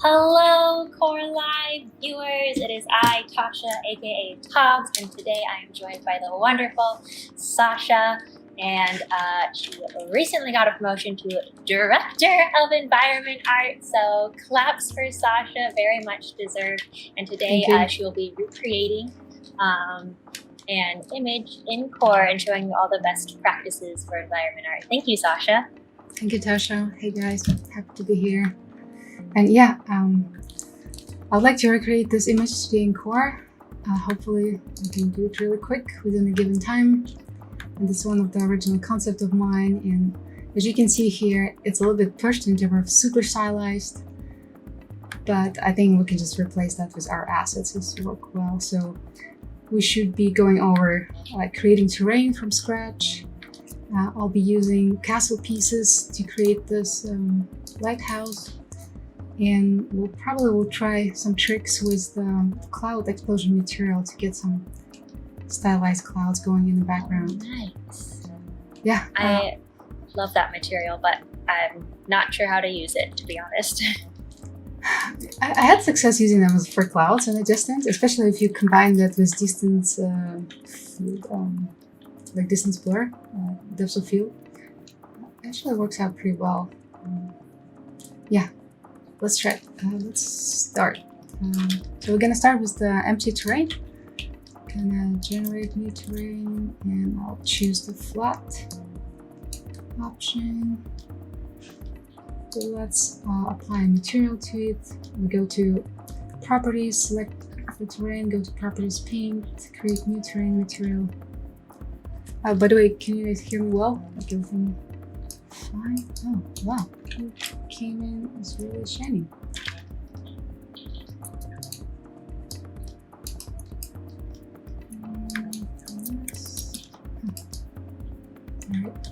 Hello, Core Live viewers. It is I, Tasha, aka Togs, and today I am joined by the wonderful Sasha. And she recently got a promotion to Director of Environment Art. So claps for Sasha, very much deserved. And today she will be recreating an image in Core and showing you all the best practices for environment art. Thank you, Sasha. Thank you, Tasha. Hey guys, happy to be here. And yeah, I'd like to recreate this image today in Core. Hopefully we can do it really quick within a given time. And this is one of the original concepts of mine. And as you can see here, it's a little bit pushed in terms of super stylized, but I think we can just replace that with our assets to work well. So we should be going over like creating terrain from scratch. I'll be using castle pieces to create this lighthouse. And we'll probably try some tricks with the cloud explosion material to get some stylized clouds going in the background. Nice. Yeah. I love that material, but I'm not sure how to use it, to be honest. I had success using them for clouds in the distance, especially if you combine that with distance like distance blur, depth of field. Actually works out pretty well. Yeah. Let's try it. Let's start. So we're gonna start with the empty terrain. Gonna generate new terrain, and I'll choose the flat option. So let's apply material to it. We go to properties, select the terrain, go to properties, paint, create new terrain material. By the way, can you guys hear me well? Like everything fine? Oh wow. Came in is really shiny. Alright,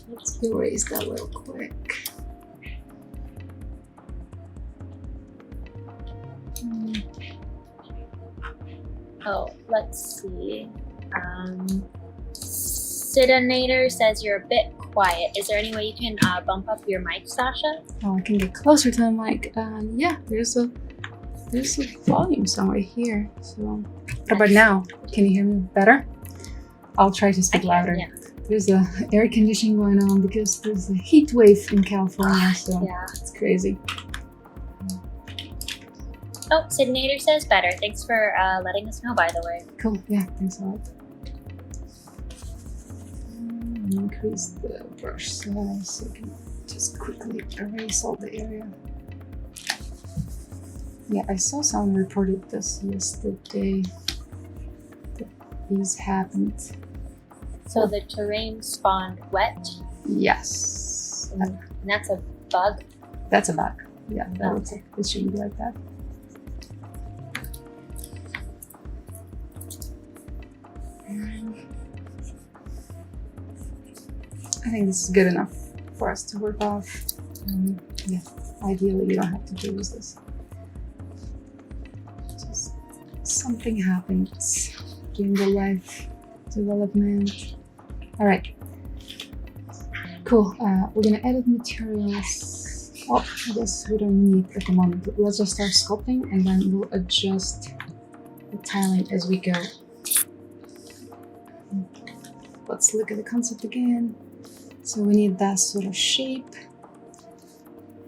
let's erase that real quick. Oh, let's see. Sidinator says you're a bit quiet. Is there any way you can bump up your mic, Sasha? Oh, I can get closer to the mic. Yeah, there's a volume somewhere here. So, how about now? Can you hear me better? I'll try to speak louder. Yeah. There's a air conditioning going on because there's a heat wave in California, so yeah, it's crazy. Oh, Sidinator says better. Thanks for letting us know, by the way. Cool. Yeah, thanks a lot. Increase the brush size so I can just quickly erase all the area. Yeah, I saw someone reported this yesterday that these happened. So the terrain spawned wet? Yes. And that's a bug? That's a bug. Yeah, it shouldn't be like that. I think this is good enough for us to work off. Yeah, ideally you don't have to do this. Just something happens during the life development. All right, cool. We're gonna edit materials. Oh, I guess we don't need at the moment. Let's just start sculpting and then we'll adjust the tiling as we go. Let's look at the concept again. So we need that sort of shape.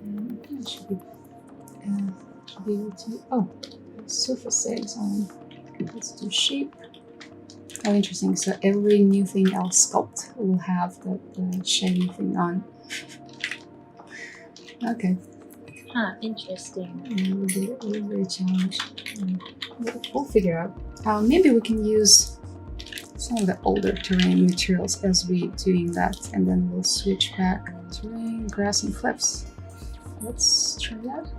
And I should be able to, oh, surface settings on. Let's do shape. Oh, interesting. So every new thing I'll sculpt will have the shiny thing on. Okay. Huh, interesting. We're very challenged. We'll figure out. Maybe we can use some of the older terrain materials as we doing that, and then we'll switch back terrain, grass and cliffs. Let's try that.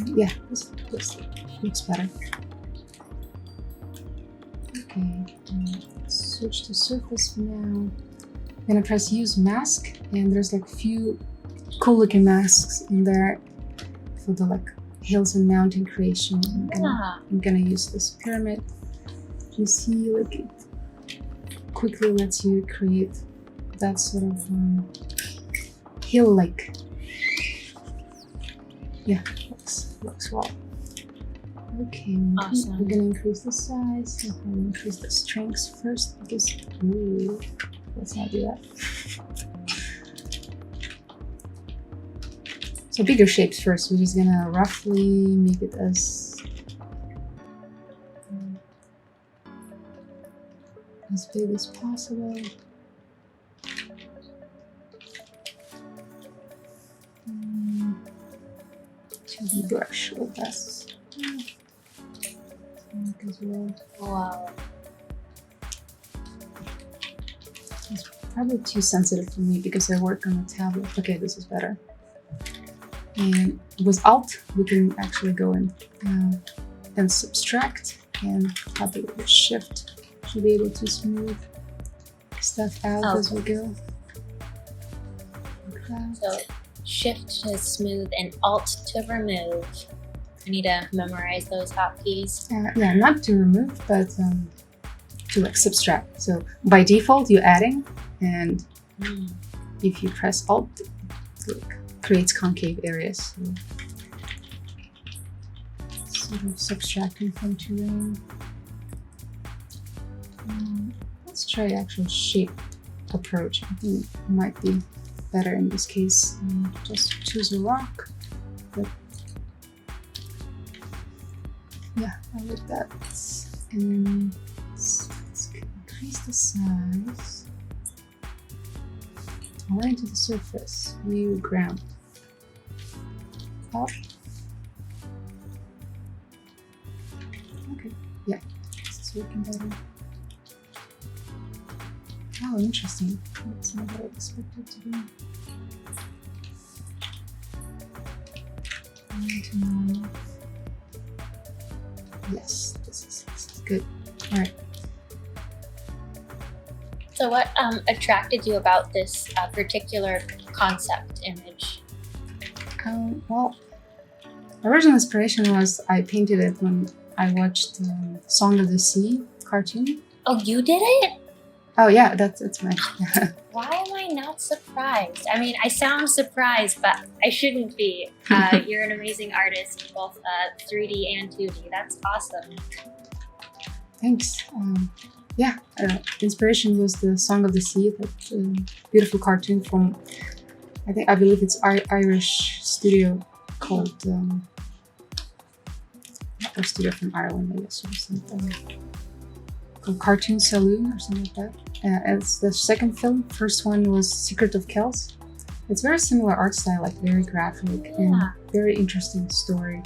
Yeah, this looks better. Okay, switch to surface for now. I'm gonna press use mask, and there's like few cool looking masks in there for the like hills and mountain creation. I'm gonna use this pyramid. You see, like it quickly lets you create that sort of hill-like yeah, looks well. Okay, Awesome. we're gonna increase the size. I'm gonna increase the strength first because ooh, let's not do that. So bigger shapes first. We're just gonna roughly make it as big as possible. To the brush with this. As well. Wow. It's probably too sensitive for me because I work on a tablet. Okay, this is better. And with Alt, we can actually go in and subtract, and probably with Shift to be able to smooth stuff out as we go. Like that. So Shift to smooth and Alt to remove. I need to memorize those hotkeys. Yeah, not to remove, but to like subtract. So by default, you're adding, and if you press Alt, it creates concave areas. So sort of subtracting from terrain. Let's try actual shape approach. I think it might be better in this case. Just choose a rock. But yeah, I like that. And then let's increase the size. Align to the surface. View ground. Up. Okay, yeah, this is working better. Oh, interesting. That's not what I expected to be. Yes, this is good. All right. So what attracted you about this particular concept image? Well, original inspiration was I painted it when I watched Song of the Sea cartoon. Oh, you did it? Oh yeah, that's mine. Why am I not surprised? I mean, I sound surprised, but I shouldn't be. You're an amazing artist, both 3D and 2D. That's awesome. Thanks. Yeah, inspiration was the Song of the Sea, that beautiful cartoon from, I believe it's Irish studio called, or studio from Ireland, I guess, or something. Called Cartoon Saloon or something like that. It's the second film. First one was Secret of Kells. It's very similar art style, like very graphic and very interesting story.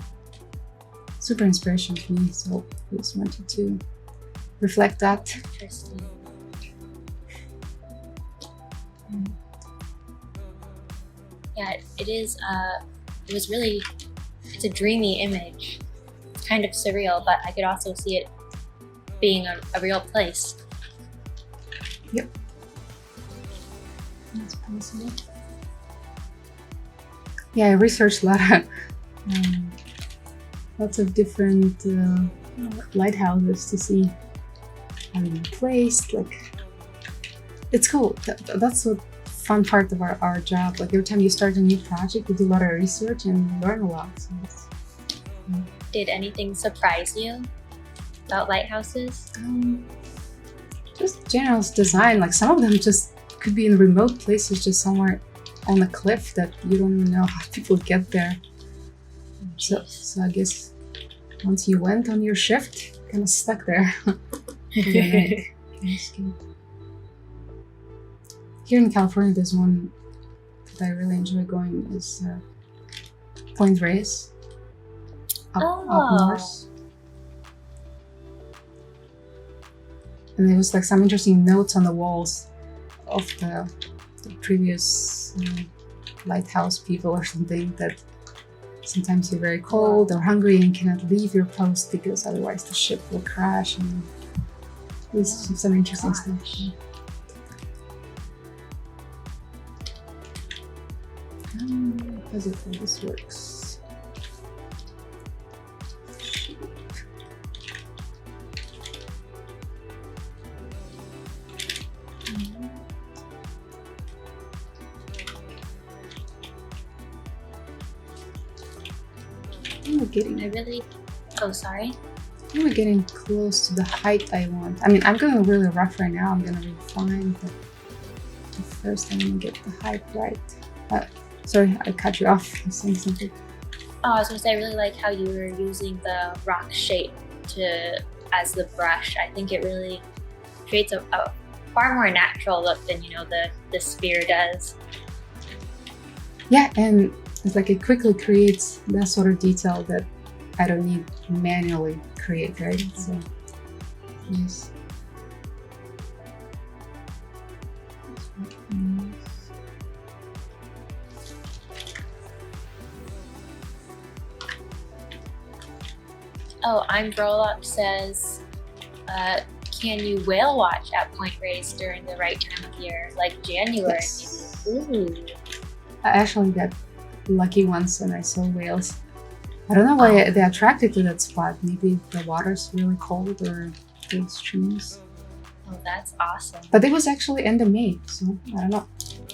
Super inspiration to me, so I just wanted to reflect that. Interesting. Yeah, it is. It was really. It's a dreamy image. It's kind of surreal, but I could also see it being a real place. Yep. That's possible. Yeah, I researched a lot of lots of different lighthouses to see how they're placed. Like, it's cool. That's the fun part of our job. Like every time you start a new project, you do a lot of research and learn a lot. So Did anything surprise you about lighthouses? Just general design. Like some of them just could be in remote places, just somewhere on a cliff that you don't even know how people get there. So I guess once you went on your shift, kind of stuck there. Here in California, there's one that I really enjoy going is Point Reyes up north. And there was like some interesting notes on the walls of the previous lighthouse people or something, that sometimes you're very cold or hungry and cannot leave your post because otherwise the ship will crash, and there's some interesting stuff. As if this works. we're I getting really, oh, sorry. we're getting close to the height I want. I mean, I'm going really rough right now. I'm gonna refine, but first I'm gonna get the height right. Sorry, I cut you off saying something. Oh, I was gonna say, I really like how you were using the rock shape as the brush. I think it really creates a far more natural look than the sphere does. Yeah, and it's like it quickly creates that sort of detail that I don't need to manually create, right? So, yes. Oh, I'm Brolock says, can you whale watch at Point Reyes during the right time of year, like January? Yes. Maybe. Ooh. I actually got lucky once and I saw whales. I don't know why they're attracted to that spot. Maybe the water's really cold or the streams. Oh, that's awesome. But it was actually end of May, so I don't know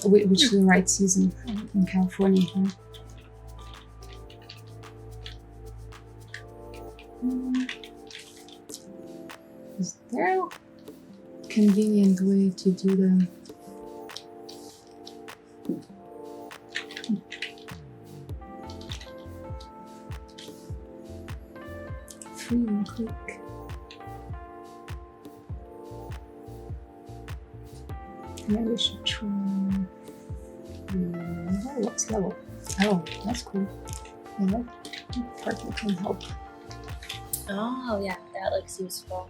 which is the right season in California here. Is there a convenient way to do the free and quick? Maybe we should try. What's level? Oh, that's cool. Yeah, that part can help. Oh, yeah, that looks useful.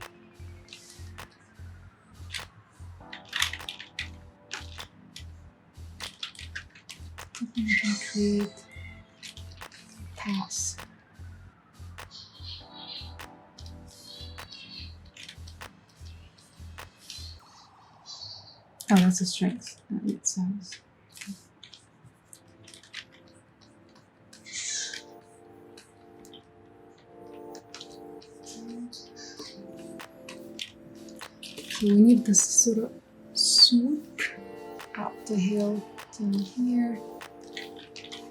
I can create pass. Oh, that's a strength. It sounds. So we need this sort of swoop up the hill down here,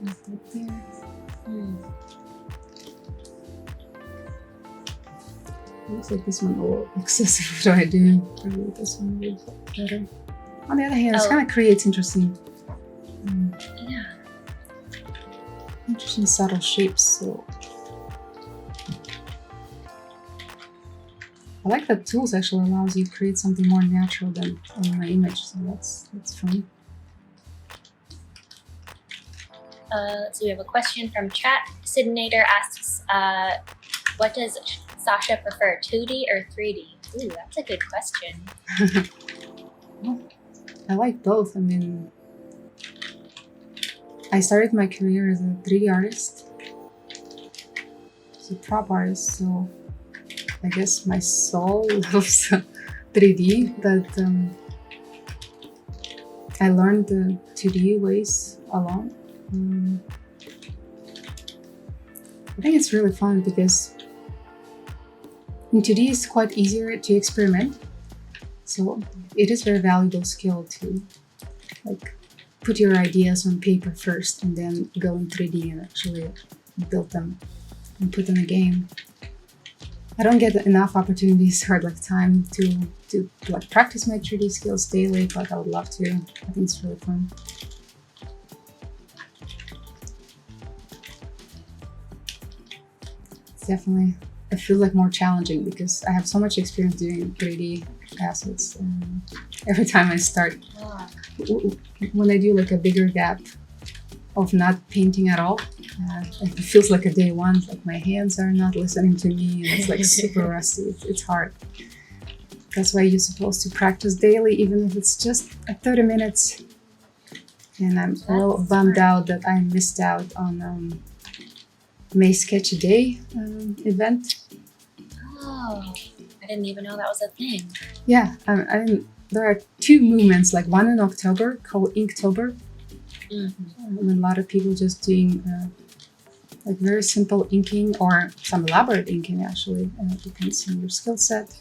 and up there. Looks like this one a little excessive. What do I do? Probably this one would look better. On the other hand, it kind of creates interesting, interesting subtle shapes. So I like that tools actually allows you to create something more natural than in my image. So that's fun. So we have a question from chat. Sidnator asks, what does Sasha prefer, 2D or 3D? Ooh, that's a good question. Well, I like both. I mean, I started my career as a 3D artist, as a prop artist, so I guess my soul loves 3D, but I learned the 2D ways along. I think it's really fun because in 2D it's quite easier to experiment. So it is very valuable skill to like put your ideas on paper first and then go in 3D and actually build them and put in a game. I don't get enough opportunities or like time to like practice my 3D skills daily, but I would love to. I think it's really fun. It's definitely, I feel like more challenging because I have so much experience doing 3D assets. And every time I start, when I do like a bigger gap of not painting at all, it feels like a day one. Like my hands are not listening to me, and it's like super rusty. It's hard. That's why you're supposed to practice daily, even if it's just 30 minutes. And I'm a little bummed out that I missed out on May Sketch a Day event. Oh, I didn't even know that was a thing. Yeah, there are two movements, like one in October called Inktober. And a lot of people just doing like very simple inking or some elaborate inking actually, depends on your skill set.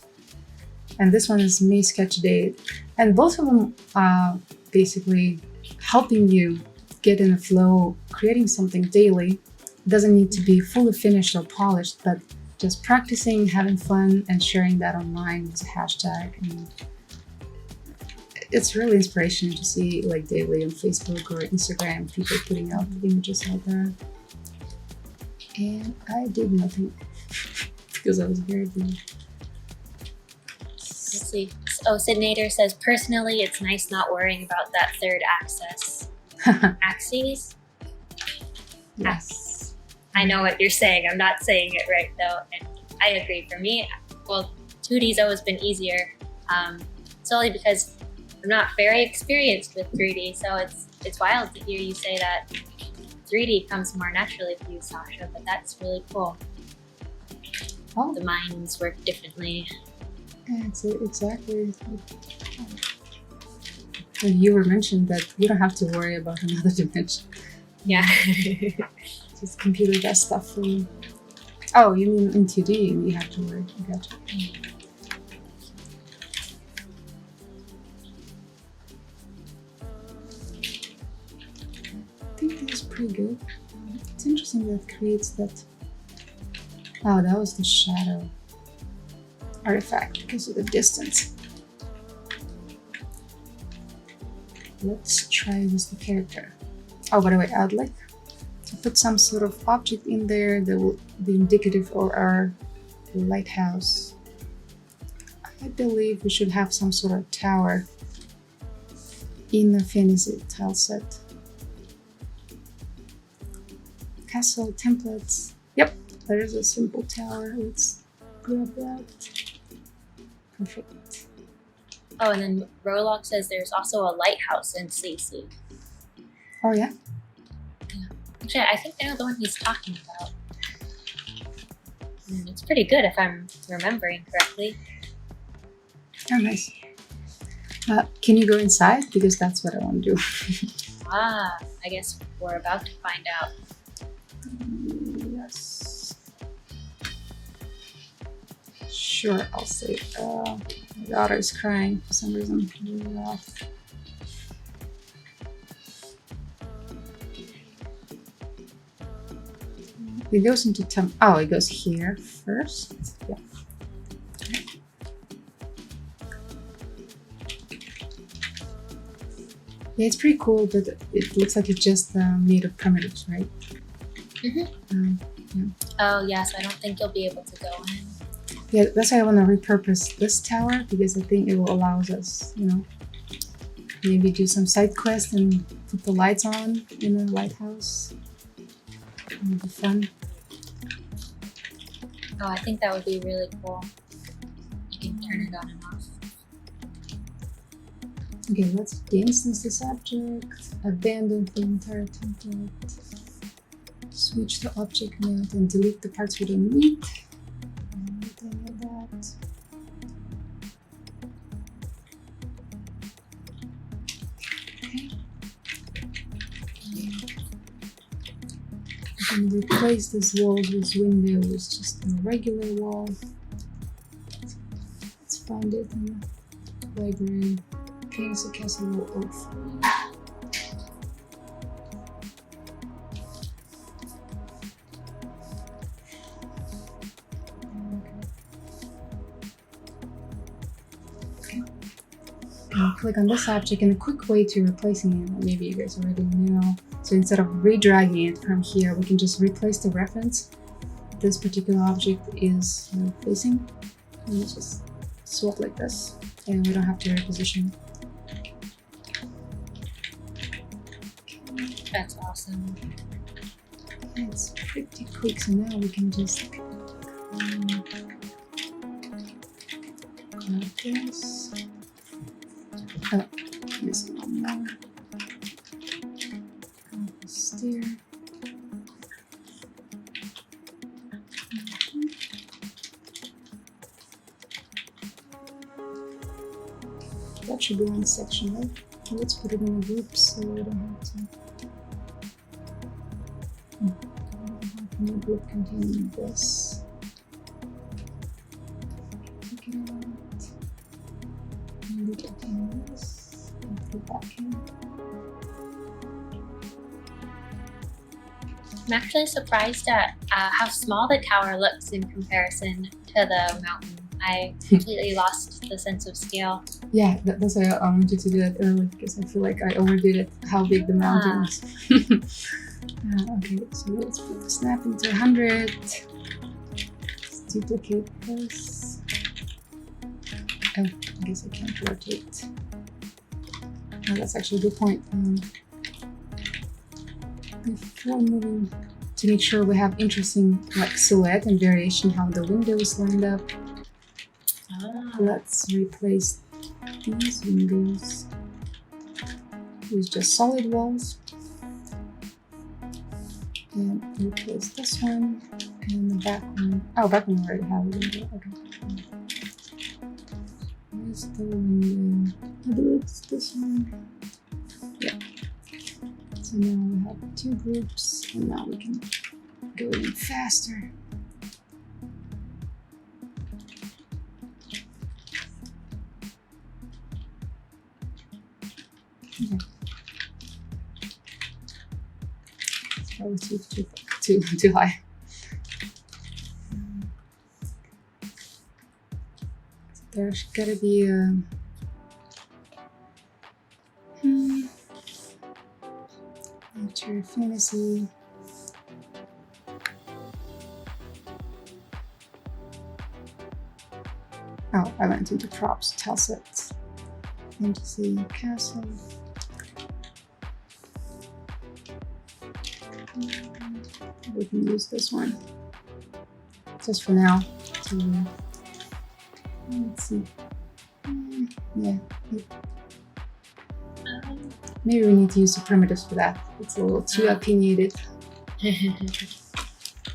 And this one is May Sketch Day, and both of them are basically helping you get in a flow, creating something daily doesn't need to be fully finished or polished, but just practicing, having fun, and sharing that online with a hashtag. And it's really inspirational to see like daily on Facebook or Instagram people putting out images like that. And I did nothing because I was very busy. Let's see. Oh, Sid Nader says, personally, it's nice not worrying about that third axis. Axes? Yes. I know what you're saying. I'm not saying it right though, and I agree. For me, well, 2D's always been easier, solely because I'm not very experienced with 3D. So it's wild to hear you say that 3D comes more naturally for you, Sasha. But that's really cool. Oh, The minds work differently. exactly. And you were mentioned that you don't have to worry about another dimension. Yeah. Just computer does stuff for you. Oh, you mean in 2D you have to worry. I gotcha. I think this is pretty good. It's interesting that it creates that. Oh, that was the shadow artifact because of the distance. Let's try with the character. Oh, by the way, I'd like to put some sort of object in there that will be indicative of our lighthouse. I believe we should have some sort of tower in the fantasy tile set. Castle templates. Yep, there's a simple tower. Let's grab that. Perfect. Oh, and then Rolock says there's also a lighthouse in CC. Oh yeah? Actually, I think I know the one he's talking about. And it's pretty good if I'm remembering correctly. Oh, nice. Can you go inside? Because that's what I want to do. I guess we're about to find out. Yes. Sure, I'll say. My daughter is crying for some reason. It goes into oh, it goes here first. Yeah. Yeah, it's pretty cool, but it looks like it's just made of primitives, right? Mm-hmm. Yeah. Oh, yes, I don't think you'll be able to go in. Yeah, that's why I want to repurpose this tower, because I think it will allow us, maybe do some side quests and put the lights on in the lighthouse. It'll be fun. Oh, I think that would be really cool. You can turn it on and off. Okay, let's de-instance this object, abandon the entire template, switch the object mode and delete the parts we don't need. Any of that. Okay. We can replace this wall with windows, just a regular wall. Let's find it in the library. Fantasy Castle Wall 03. Click on this object, and a quick way to replacing it, maybe you guys already know. So instead of redragging it from here, we can just replace the reference this particular object is facing, and we just swap like this, and we don't have to reposition. That's awesome. It's pretty quick, so now we can just grab this. Oh, missing one more. Steer. That should be one section, right? Let's put it in a group so we don't have to. New group containing this. Take it out. And we contain this. And put it back in. I'm actually surprised at how small the tower looks in comparison to the mountain. I completely lost the sense of scale. Yeah, that's why I wanted to do that early, because I feel like I overdid it, how big the mountain is. Okay, so let's put the snap into 100. Let's duplicate this. Oh, I guess I can't rotate. Oh, that's actually a good point. Before moving, to make sure we have interesting like silhouette and variation how the windows lined up, let's replace these windows with just solid walls, and replace this one and the back one. Oh, back one already have a window. Okay. Where's the window? I believe it's this one. Yeah. So now we have 2 groups, and now we can go even faster. Okay. That was too high. So there's gotta be a nature fantasy. Oh, I went into props, tile sets, fantasy castle. We can use this one just for now. So, let's see. Yeah. Maybe we need to use the primitives for that. It's a little too opinionated.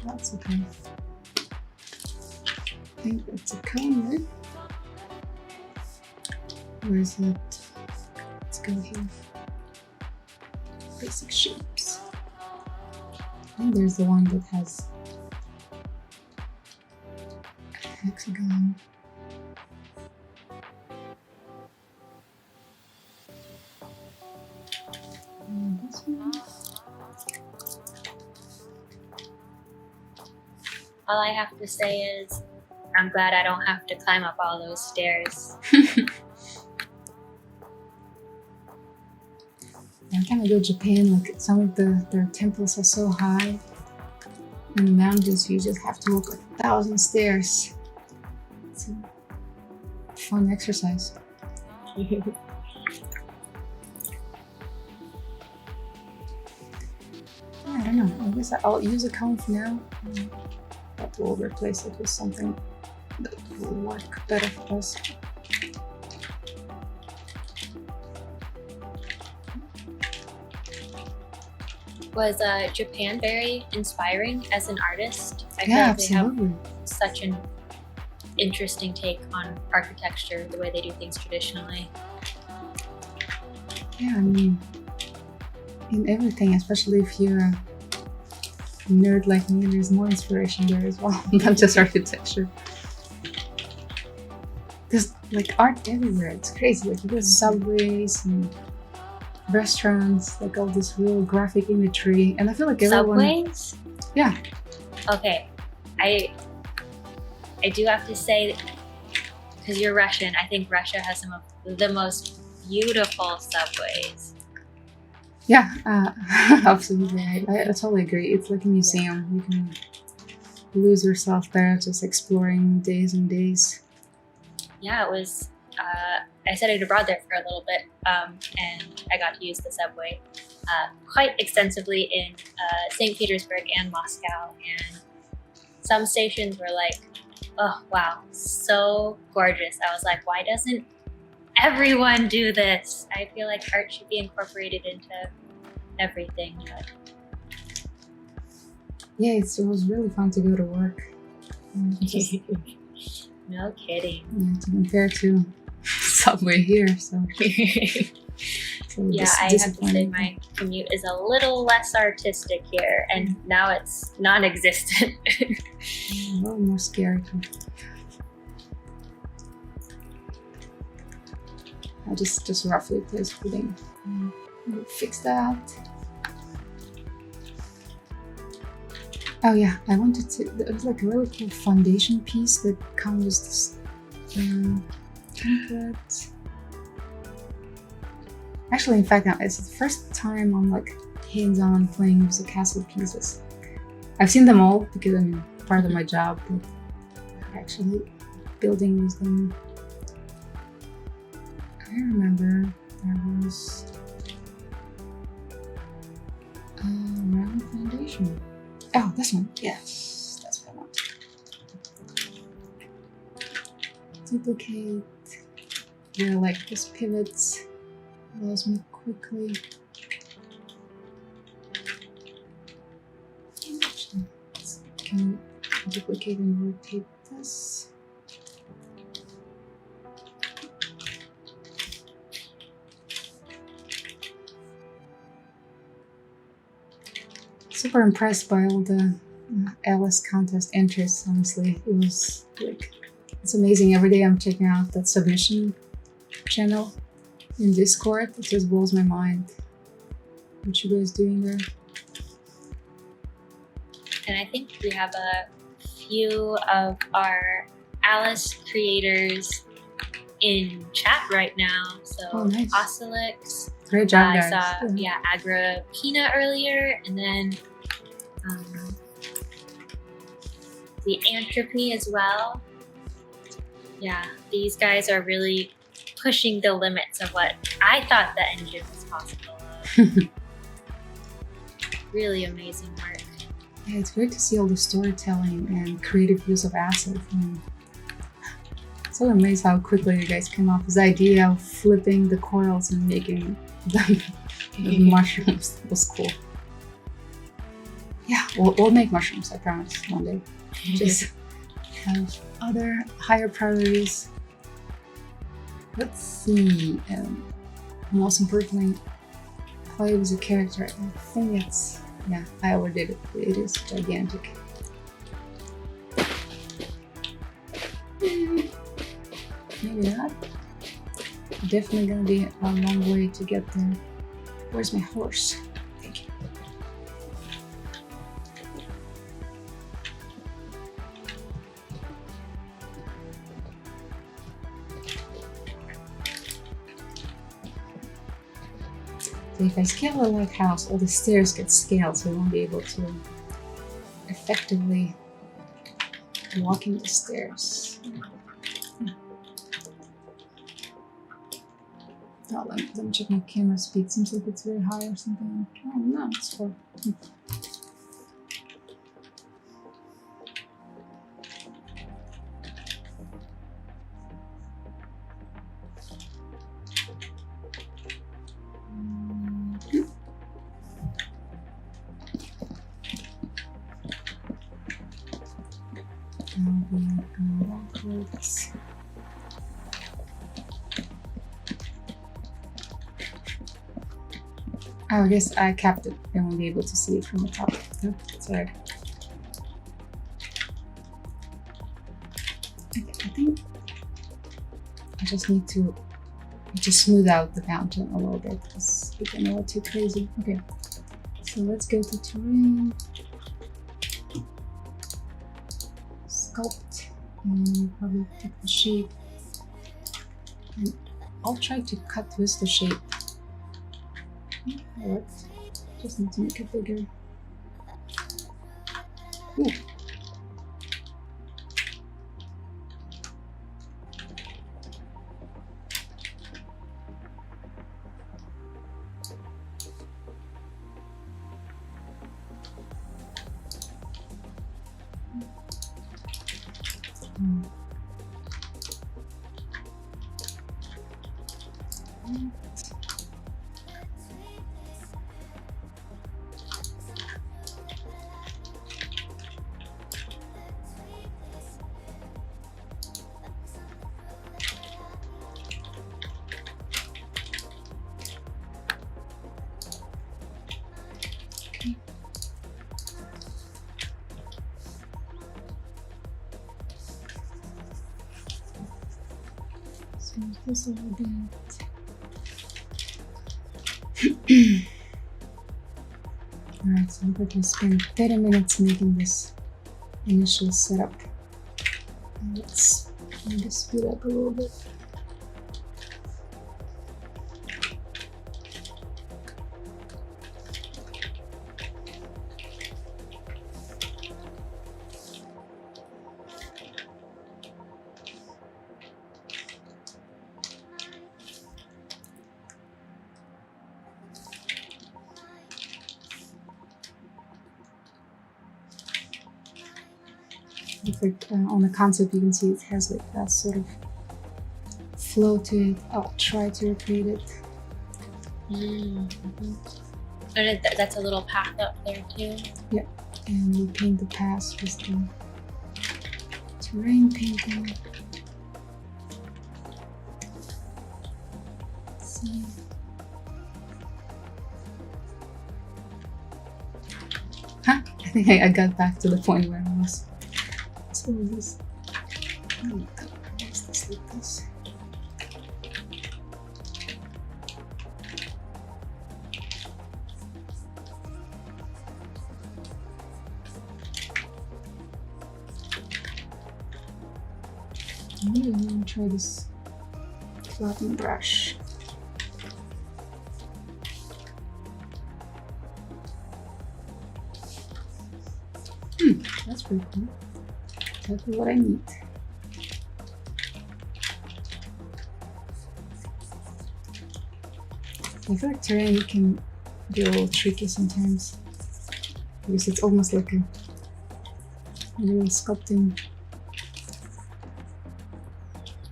That's okay. I think that's a cone, right? Where is it? Let's go here. Basic shapes. I think there's the one that has a hexagon. And this one. All I have to say is, I'm glad I don't have to climb up all those stairs. Every time I go to Japan, like some of their temples are so high. In the mountains, you just have to walk like 1,000 stairs. It's a fun exercise. Yeah, I don't know. I guess I'll use a cone for now. But we'll replace it with something that will work better for us. Was Japan very inspiring as an artist? I Yeah, like they have absolutely. such an interesting take on architecture, the way they do things traditionally. Yeah, I mean, in everything, especially if you're a nerd like me, there's more inspiration there as well, not just architecture. There's like art everywhere. It's crazy. Like you go to subways and restaurants, like all this real graphic imagery, and I feel like everyone. Subways? Yeah. Okay, I do have to say, because you're Russian, I think Russia has some of the most beautiful subways. Yeah, absolutely. I totally agree. It's like a museum. You can lose yourself there, just exploring days and days. Yeah, it was. I studied abroad there for a little bit, and I got to use the subway quite extensively in St. Petersburg and Moscow. And some stations were like, oh, wow, so gorgeous. I was like, why doesn't everyone do this? I feel like art should be incorporated into everything. But Yeah, it was really fun to go to work. Just, no kidding. yeah, to compare to subway here, so. Yeah, I have to say my commute is a little less artistic here, and now it's non-existent. A little more scary too. I just roughly place footing. We'll fix that. Oh yeah, I wanted to. It was like a really cool foundation piece that comes with this template. Actually, in fact, it's the first time I'm like hands-on playing with the castle pieces. I've seen them all because I mean part of my job, but actually building with them. I remember there was a round foundation. Oh, this one. Yes, that's what I want. Duplicate. Yeah, like this pivot allows me quickly. Can duplicate and rotate this. Super impressed by all the Alice contest entries, honestly. It was like, it's amazing. Every day I'm checking out that submission channel in Discord. It just blows my mind what you guys doing there. And I think we have a few of our Alice creators in chat right now. So Oh, nice. Ocelix, Great job, I guys. saw Agrippina earlier, and then the Entropy as well. Yeah, these guys are really pushing the limits of what I thought the engine was possible of. Really amazing work. Yeah, it's great to see all the storytelling and creative use of assets. So amazed how quickly you guys came up with the idea of flipping the corals and making them the mushrooms. That was cool. Yeah, we'll make mushrooms, I promise, one day. Just have other higher priorities. Let's see. Most importantly, play with a character. I think it's, yeah, I overdid it. It is gigantic. Maybe not. Definitely gonna be a long way to get there. Where's my horse? Thank you. So if I scale the lighthouse, all the stairs get scaled, so I won't be able to effectively walk in the stairs. Oh, let me check my camera speed. Seems like it's very high or something. Oh no, it's 4. Backwards. Oh, I guess I capped it. I won't be able to see it from the top. No, sorry. Okay, I think I just need to smooth out the fountain a little bit because it's getting a little too crazy. Okay, so let's go to terrain, sculpt, and probably pick the shape. And I'll try to cut with the shape. That worked. Just need to make it bigger. Ooh. This a little bit. Alright, So I'm going to spend 30 minutes making this initial setup. And let's maybe speed up a little bit. Like, on the concept, you can see it has like that sort of flow to it. I'll try to recreate it. Mm-hmm. And that's a little path up there too. Yeah, and we paint the paths with the terrain painting. Let's see. Huh? I think I got back to the point where I was. So this, let's this like this. I'm gonna try this flattening brush. That's pretty cool. Exactly what I need. I feel like terrain can be a little tricky sometimes because it's almost like a real sculpting.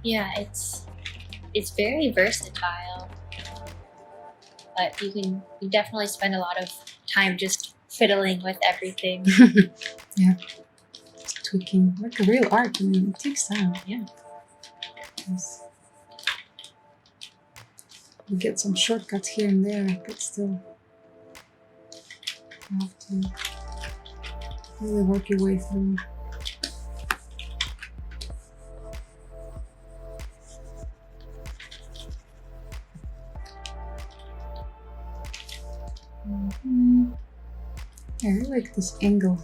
Yeah, it's very versatile, but you definitely spend a lot of time just fiddling with everything. Yeah, just tweaking like a real art. I mean, it takes time. Yeah. Yes. You get some shortcuts here and there, but still you have to really work your way through. I really like this angle.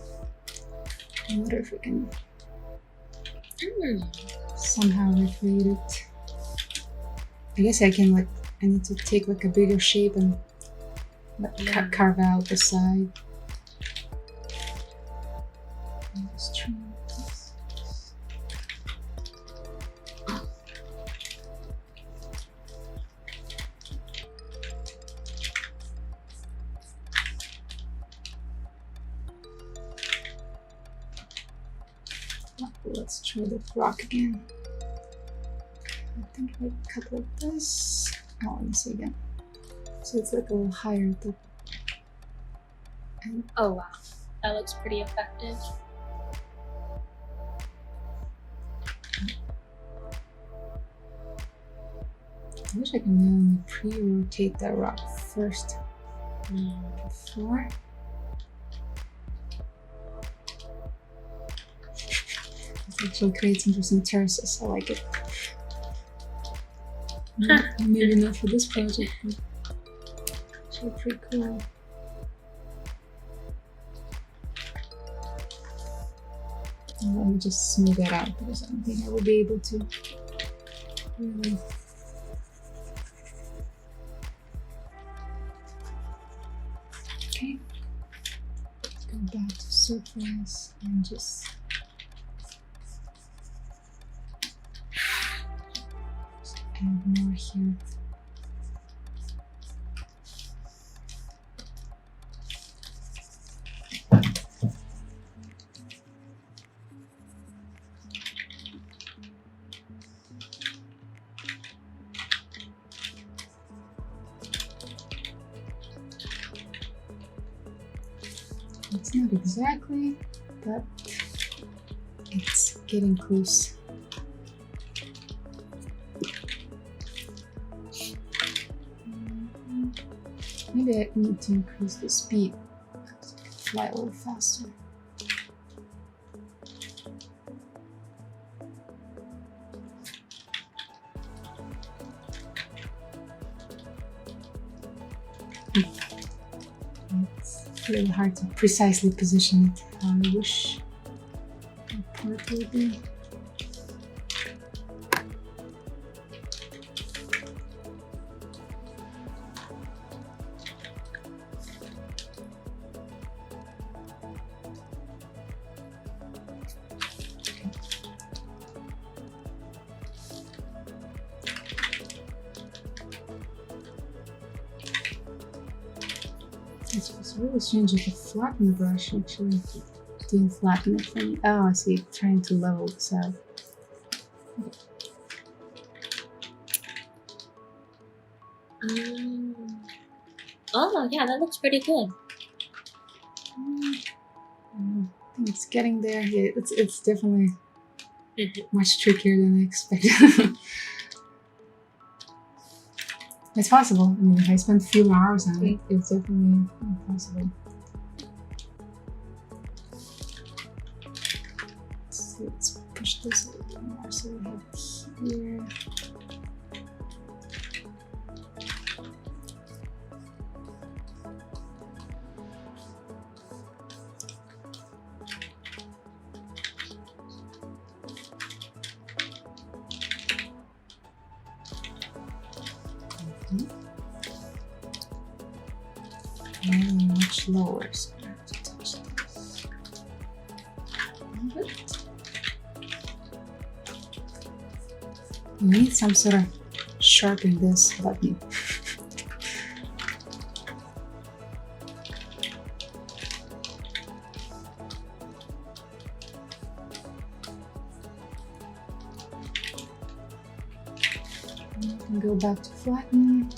I wonder if we can somehow recreate it. I guess I can I need to take like a bigger shape and carve out the side. Just try this. Let's try the rock again. I think I cut like this. Oh, let me see again. So it's like a little higher at the end. Oh wow, that looks pretty effective. I wish I can pre-rotate that rock first before. It actually creates interesting terraces. I like it. Maybe not for this project, but it's actually pretty cool. And let me just smooth that out because I don't think I will be able to really. Okay, go back to surface and just add more here. It's not exactly, but it's getting close. Maybe I need to increase the speed so I can fly a little faster. Let's It's really hard to precisely position it how I wish the part would be. It's really strange with the flatten brush actually. Didn't flatten it for me. Oh, I see. Trying to level this out. Oh, yeah, that looks pretty good. I think it's getting there. Yeah, it's definitely much trickier than I expected. It's possible. I mean, if I spend a few hours on it, it's definitely possible. Let's see, let's push this a little bit more so we have it here. Much lower, so I have to touch this a little bit. We need some sort of sharpen this button. You can go back to flatten.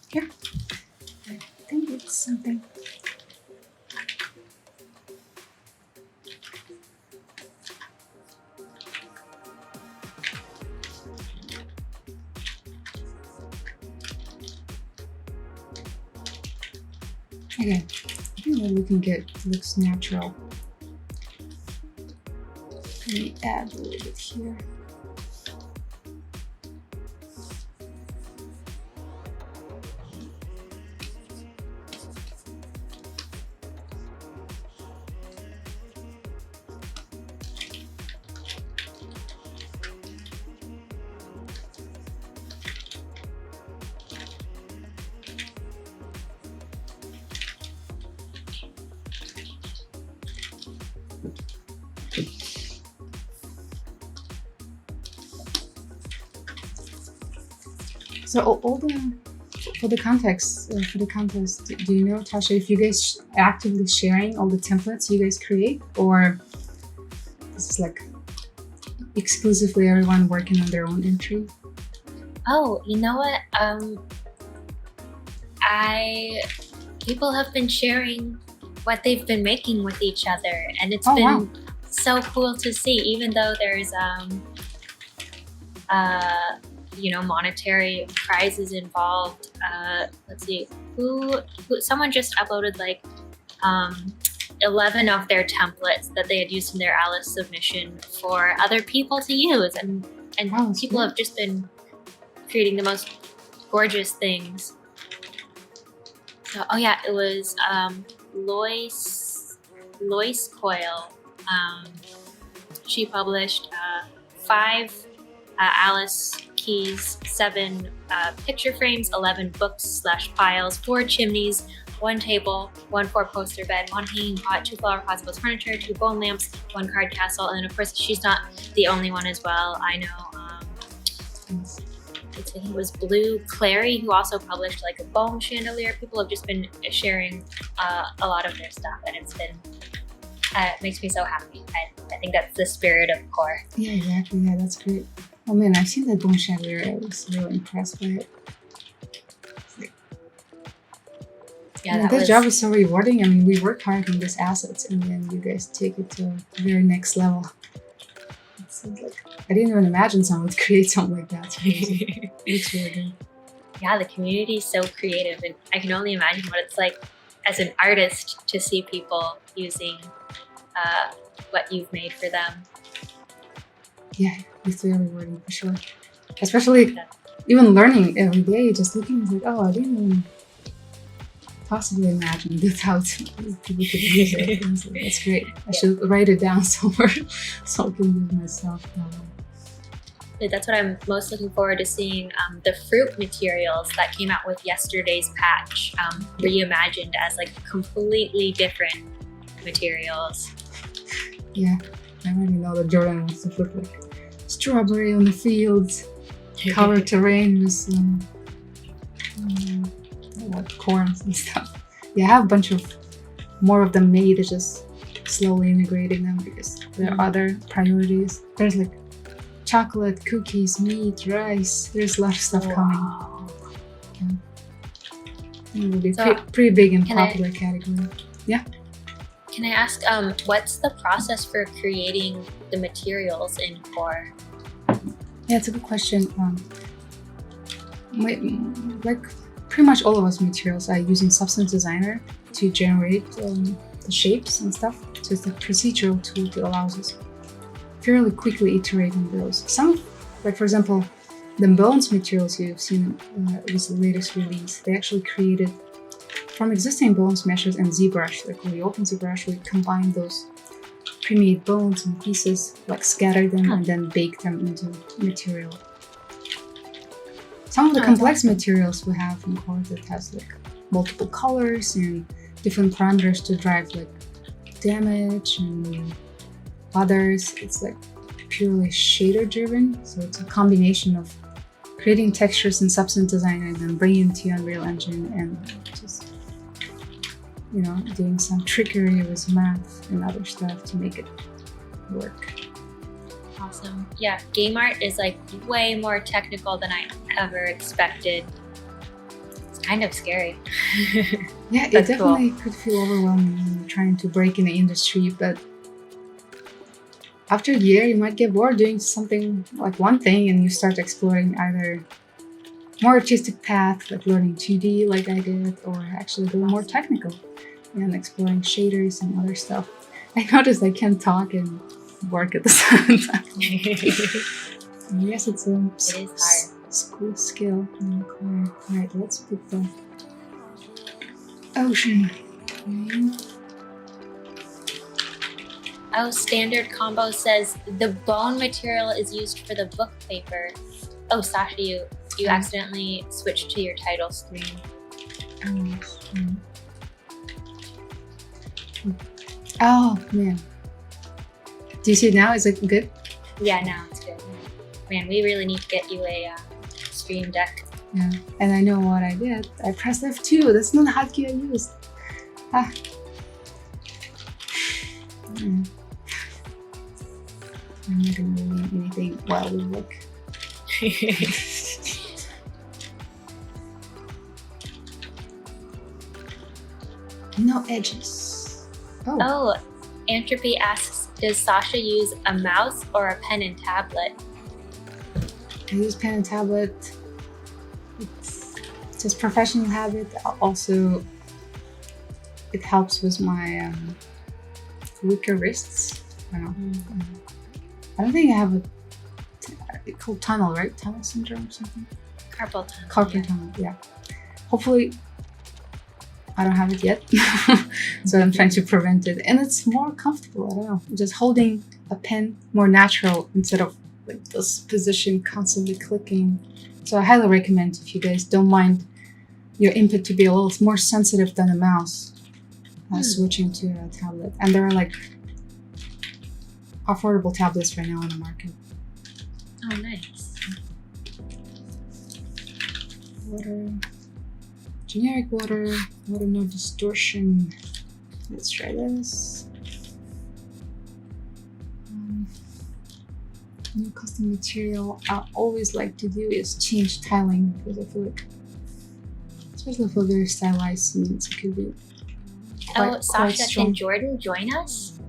Here, I think it's something. Okay, I think we're looking good. It looks natural. Let me add a little bit here. So all the for the context for the contest, do you know, Tasha, if you guys actively sharing all the templates you guys create, or this is like exclusively everyone working on their own entry? Oh, you know what? People have been sharing what they've been making with each other, and it's been so cool to see. Even though there's monetary prizes involved. Let's see, who someone just uploaded like 11 of their templates that they had used in their Alice submission for other people to use, and people have just been creating the most gorgeous things. So, oh yeah, it was Lois Coyle. She published 5 Alice keys, 7 picture frames, 11 books/piles, 4 chimneys, 1 table, 1 4-poster bed, 1 hanging pot, 2 flower pots as furniture, 2 bone lamps, 1 card castle, and then of course she's not the only one as well. I know I think it was Blue Clary who also published like a bone chandelier. People have just been sharing a lot of their stuff, and it's been it makes me so happy. I think that's the spirit of core. Yeah, exactly. Yeah, that's great. Oh man, I've seen that bone chandelier. I was really impressed by it. Yeah, that job is so rewarding. I mean, we work hard on these assets, and then you guys take it to the very next level. So it's like, I didn't even imagine someone would create something like that. So it's really good. Yeah, the community is so creative, and I can only imagine what it's like as an artist to see people using what you've made for them. Yeah, it's very rewarding for sure. Especially even learning every day, just looking like, oh, I didn't even possibly imagine that's how people could use it. And so that's great. I should write it down somewhere so I can use myself. That's what I'm most looking forward to seeing, the fruit materials that came out with yesterday's patch, reimagined as like completely different materials. Yeah, I already know that Jordan wants to put like strawberry on the fields, cover terrain with what corns and stuff. Yeah, I have a bunch of more of them made, just slowly integrating them because there are other priorities. There's like chocolate, cookies, meat, rice. There's a lot of stuff coming. Yeah. It will be pretty big and popular category. Yeah. Can I ask, what's the process for creating the materials in Core? Yeah, it's a good question. Like pretty much all of us materials are using Substance Designer to generate the shapes and stuff. So it's a procedural tool that allows us fairly quickly iterate on those. Some, like for example, the bones materials you've seen was the latest release. They actually created from existing bones meshes and ZBrush. Like when we open ZBrush, we combine those pre-made bones and pieces, like scatter them and then bake them into material. Some of the complex materials we have in Core that has like multiple colors and different parameters to drive like damage and others. It's like purely shader driven, so it's a combination of creating textures in Substance Designer and then bringing it to Unreal Engine and just, you know, doing some trickery with math and other stuff to make it work. Awesome. Yeah, game art is like way more technical than I ever expected. It's kind of scary. Yeah, it definitely could feel overwhelming when you're trying to break in the industry, but after a year you might get bored doing something like one thing and you start exploring either more artistic path, like learning 2D like I did, or actually going more technical and exploring shaders and other stuff. I noticed I can talk and work at the same time. Yes, it's a school skill. Alright, let's put the ocean. Oh, Standard Combo says the bone material is used for the book paper. Oh, Sasha, you accidentally switched to your title screen. Oh man. Do you see it now? Is it good? Yeah, now it's good. Man, we really need to get you a Stream Deck. Yeah, and I know what I did. I pressed F2. That's not the hotkey I used. I'm not gonna ruin anything while we look. No edges. Oh, Entropy asks, does Sasha use a mouse or a pen and tablet? I use pen and tablet. It's just professional habit. Also, it helps with my weaker wrists. I don't think I have it's called tunnel, right? Tunnel syndrome or something? Carpal tunnel. Carpal tunnel, yeah. Hopefully, I don't have it yet. So I'm trying to prevent it. And it's more comfortable, I don't know. Just holding a pen more natural instead of like this position constantly clicking. So I highly recommend, if you guys don't mind your input to be a little more sensitive than a mouse, switching to a tablet. And there are like affordable tablets right now on the market. Oh, nice. Water, generic water, no distortion. Let's try this. New custom material I always like to do is change tiling, because I feel like, especially for very stylized scenes, it could be quite Sasha, strong. can Jordan join us?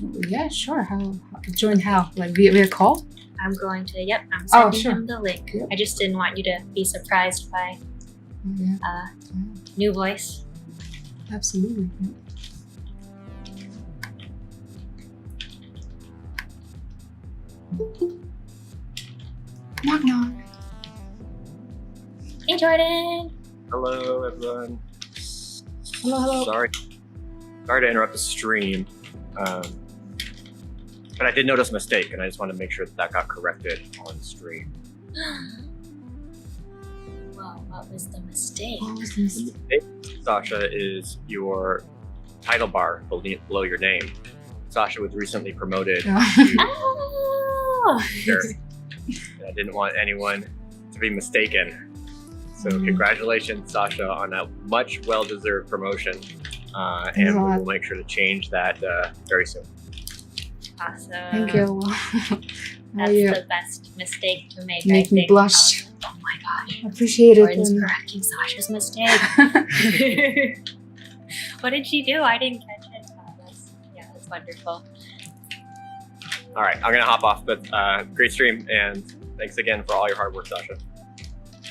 Yeah, sure. How join how? Like via call? I'm going to, yep, I'm Oh, sending sure. him the link. Yep. I just didn't want you to be surprised by Yeah, new voice. absolutely. Yeah. Knock knock. Hey, Jordan. Hello, everyone. Hello. Sorry to interrupt the stream, but I did notice a mistake, and I just wanted to make sure that got corrected on stream. Well, what was the mistake? What was this? The mistake, Sasha, is your title bar below your name. Sasha was recently promoted to Oh! leader, and I didn't want anyone to be mistaken. So congratulations, Sasha, on that much well-deserved promotion. And we will make sure to change that very soon. Awesome. Thank you. That's you the best mistake to make. I make me think. blush. Oh my gosh. Appreciate Jordan's it. correcting Sasha's mistake. What did she do? I didn't catch it. Oh, that's wonderful. All right, I'm gonna hop off, but great stream, and thanks again for all your hard work, Sasha.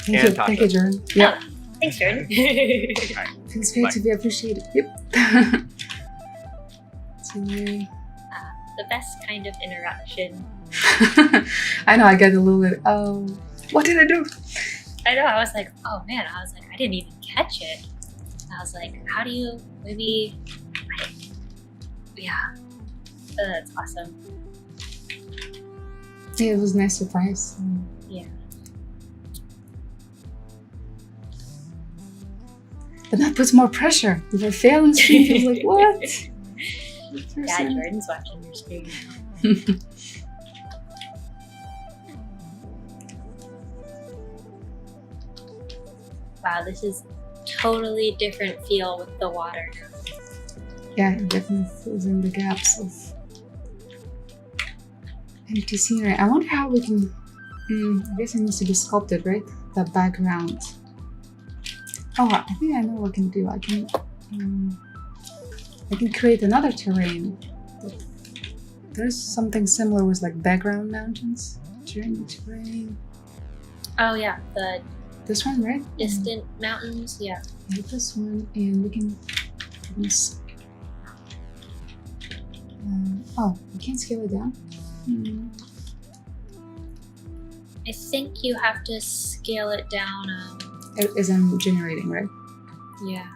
And Thank you, Jordan. Yep. Thanks, Jordan. Feels great to be appreciated. Yep. The best kind of interaction. I know, I got a little bit, oh, what did I do? I know, I was like, oh man, I didn't even catch it. I was like, how do you, maybe, yeah. That's awesome. Yeah, it was a nice surprise. Yeah. But that puts more pressure. If I fail in stream, I was like, what? Yeah, Jordan's watching your stream. Wow, this is totally different feel with the water. Yeah, it definitely fills in the gaps of empty scenery. I wonder how we can, I guess it needs to be sculpted, right? The background. Oh, I think I know what I can do. I can create another terrain. There's something similar with like background mountains. Terrain. Oh yeah, This one, right? distant mountains, yeah. Yeah, this one, and we can. Oh, we can't scale it down. I think you have to scale it down. As I'm generating, right? Yeah.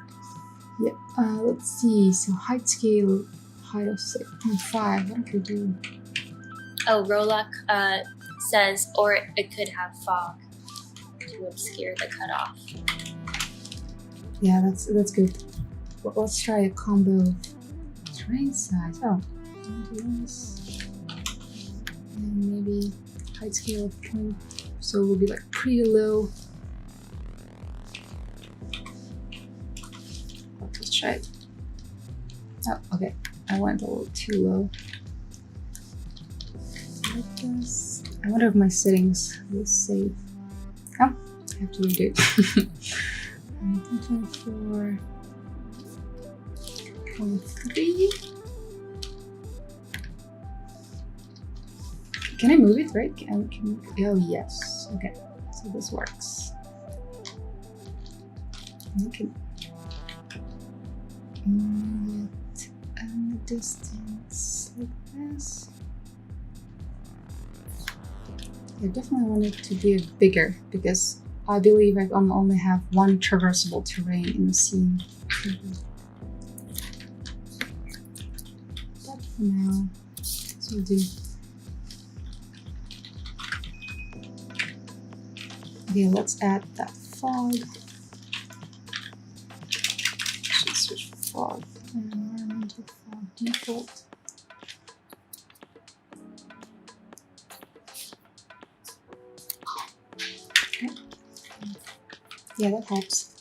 Yeah. Let's see. So height scale, height of 6.5. What could do? Oh, Rolluck says, or it could have fog to obscure the cutoff. Yeah, that's good. Well, let's try a combo. Terrain size. Oh, do this. And maybe height scale of 20. So it will be like pretty low. Let's try it. Oh, okay. I went a little too low. Like this. I wonder if my settings will save. Oh, I have to redo it. 24.3. Can I move it, right? Oh, yes. Okay, so this works. And I can move it and the distance like this. I definitely want it to be bigger because I believe I only have one traversable terrain in the scene. But for now, this will do. Okay, let's add that fog. Should switch fog. Environmental fog default. Okay. Yeah, that helps.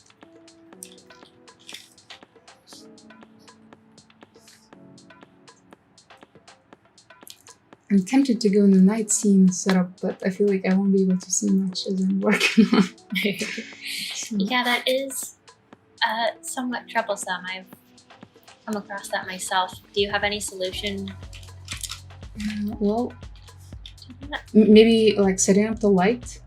I'm tempted to go in the night scene setup, but I feel like I won't be able to see much as I'm working on. Yeah, that is somewhat troublesome. I've come across that myself. Do you have any solution Well, maybe like setting up the light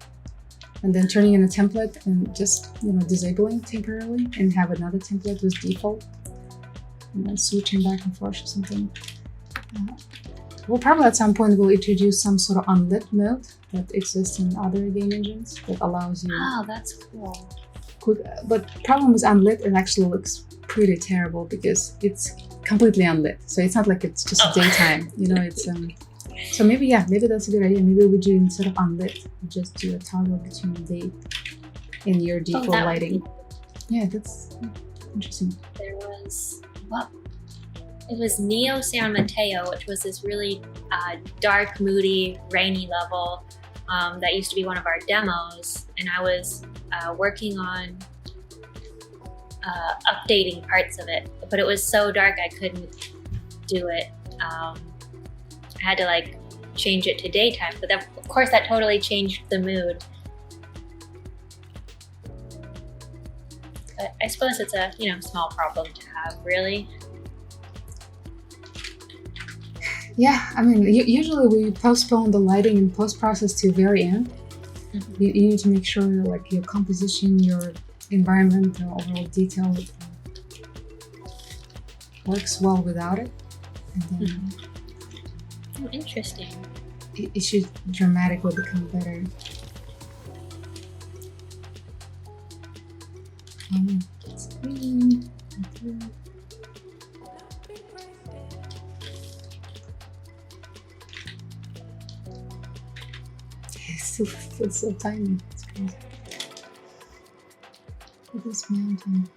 and then turning in a template and just, disabling temporarily and have another template with default and then switching back and forth or something. We'll probably at some point we'll introduce some sort of unlit mode that exists in other game engines that allows you. Oh, that's cool. But problem with unlit, it actually looks pretty terrible because it's completely unlit. So it's not like it's just daytime. It's so maybe that's a good idea. Maybe we do, instead of unlit, we just do a toggle between day and your default lighting. Yeah, that's interesting. There was it was Neo San Mateo, which was this really dark, moody, rainy level that used to be one of our demos, and I was working on updating parts of it, but it was so dark I couldn't do it. I had to change it to daytime, but then, of course that totally changed the mood. But I suppose it's a small problem to have, really. Yeah, I mean, usually we postpone the lighting and post-process to the very end. Mm-hmm. You need to make sure your composition, your environment, the overall detail works well without it. And then Interesting. It should dramatically become better. Screen. It's so tiny. It's crazy. Look at this mountain.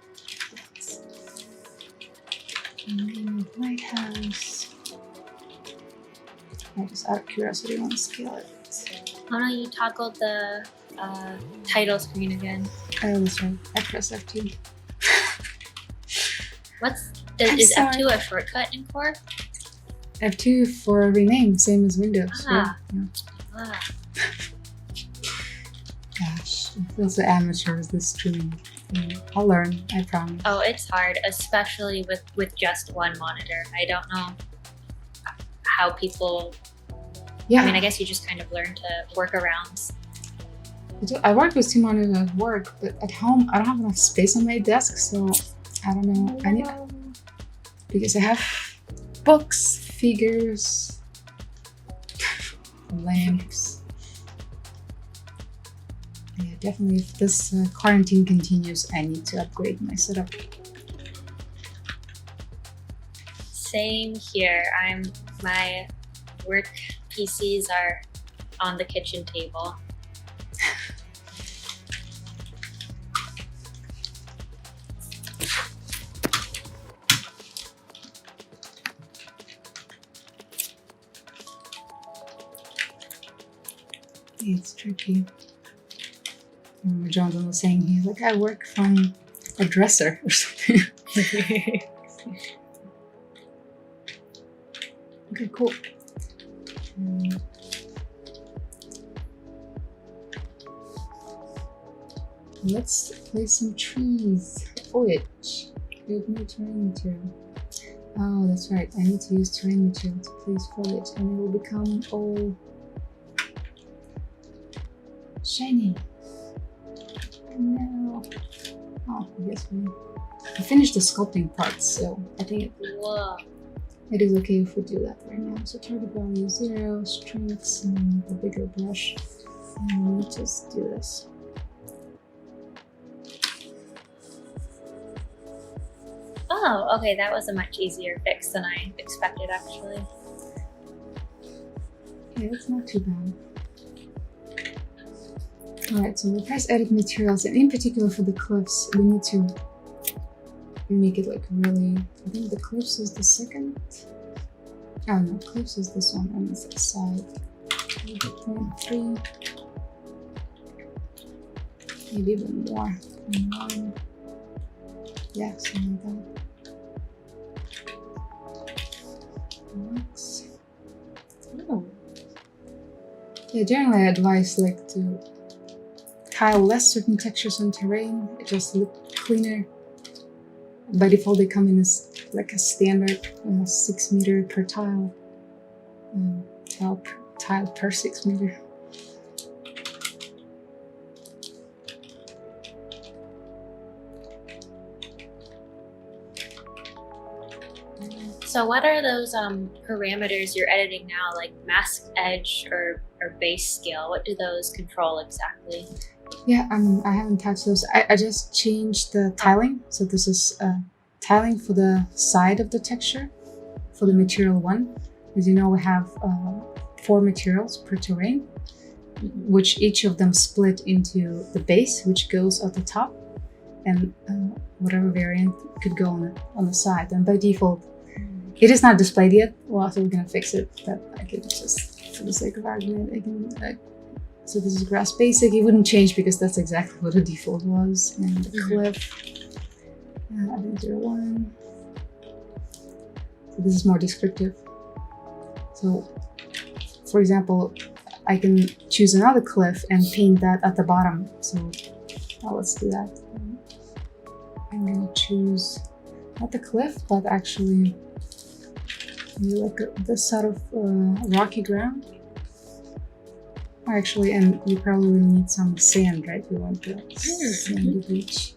Lighthouse. I just out of curiosity want to scale it. Why don't you toggle the title screen again? Oh, that's right. I press F2. Is F2 a shortcut in Core? F2 for rename, same as Windows. Ah. Yeah. Ah. Gosh, it feels so amateur with this streaming. I'll learn, I promise. Oh, it's hard, especially with just one monitor. I don't know how people. Yeah. I mean, I guess you just kind of learn to work around. I work with two monitors at work, but at home I don't have enough space on my desk, so I don't know. Because I have books, figures, lamps. Yeah, definitely. If this quarantine continues, I need to upgrade my setup. Same here. My work PCs are on the kitchen table. It's tricky. Jonathan was saying he's like, I work from a dresser or something. Okay, cool. Let's place some trees. Foliage. Create new terrain material. Oh, that's right. I need to use terrain material to place foliage, and it will become all shiny. No. Oh, I guess we finished the sculpting part, so I think it is okay if we do that right now. So target value 0, strengths, and the bigger brush. And we just do this. Oh, okay, that was a much easier fix than I expected, actually. Yeah, it's not too bad. Alright, so we'll press edit materials, and in particular for the cliffs, we need to make it like really. I think the cliffs is the second. Oh no, cliffs is this one, and it's the side. Maybe 0.3. Maybe even more. 0.1. Yeah, something like that. Works. Oh. Yeah, generally I advise to tile less certain textures on terrain. It just look cleaner. By default, they come in as like a standard 6 meter per tile. tile per 6 meter. So what are those parameters you're editing now, like mask edge or base scale? What do those control exactly? Yeah, I haven't touched those. I just changed the tiling. So this is tiling for the side of the texture for the material 1. As you know, we have 4 materials per terrain, which each of them split into the base, which goes at the top, and whatever variant could go on the side. And by default, it is not displayed yet. Well, so we're gonna fix it, but I can just, for the sake of argument, I can. So this is grass basic. It wouldn't change because that's exactly what the default was. And the cliff, I think 0.1. So this is more descriptive. So, for example, I can choose another cliff and paint that at the bottom. So let's do that. I'm gonna choose not the cliff, but actually like this sort of rocky ground. Actually, and you probably will need some sand, right? We want the sandy beach.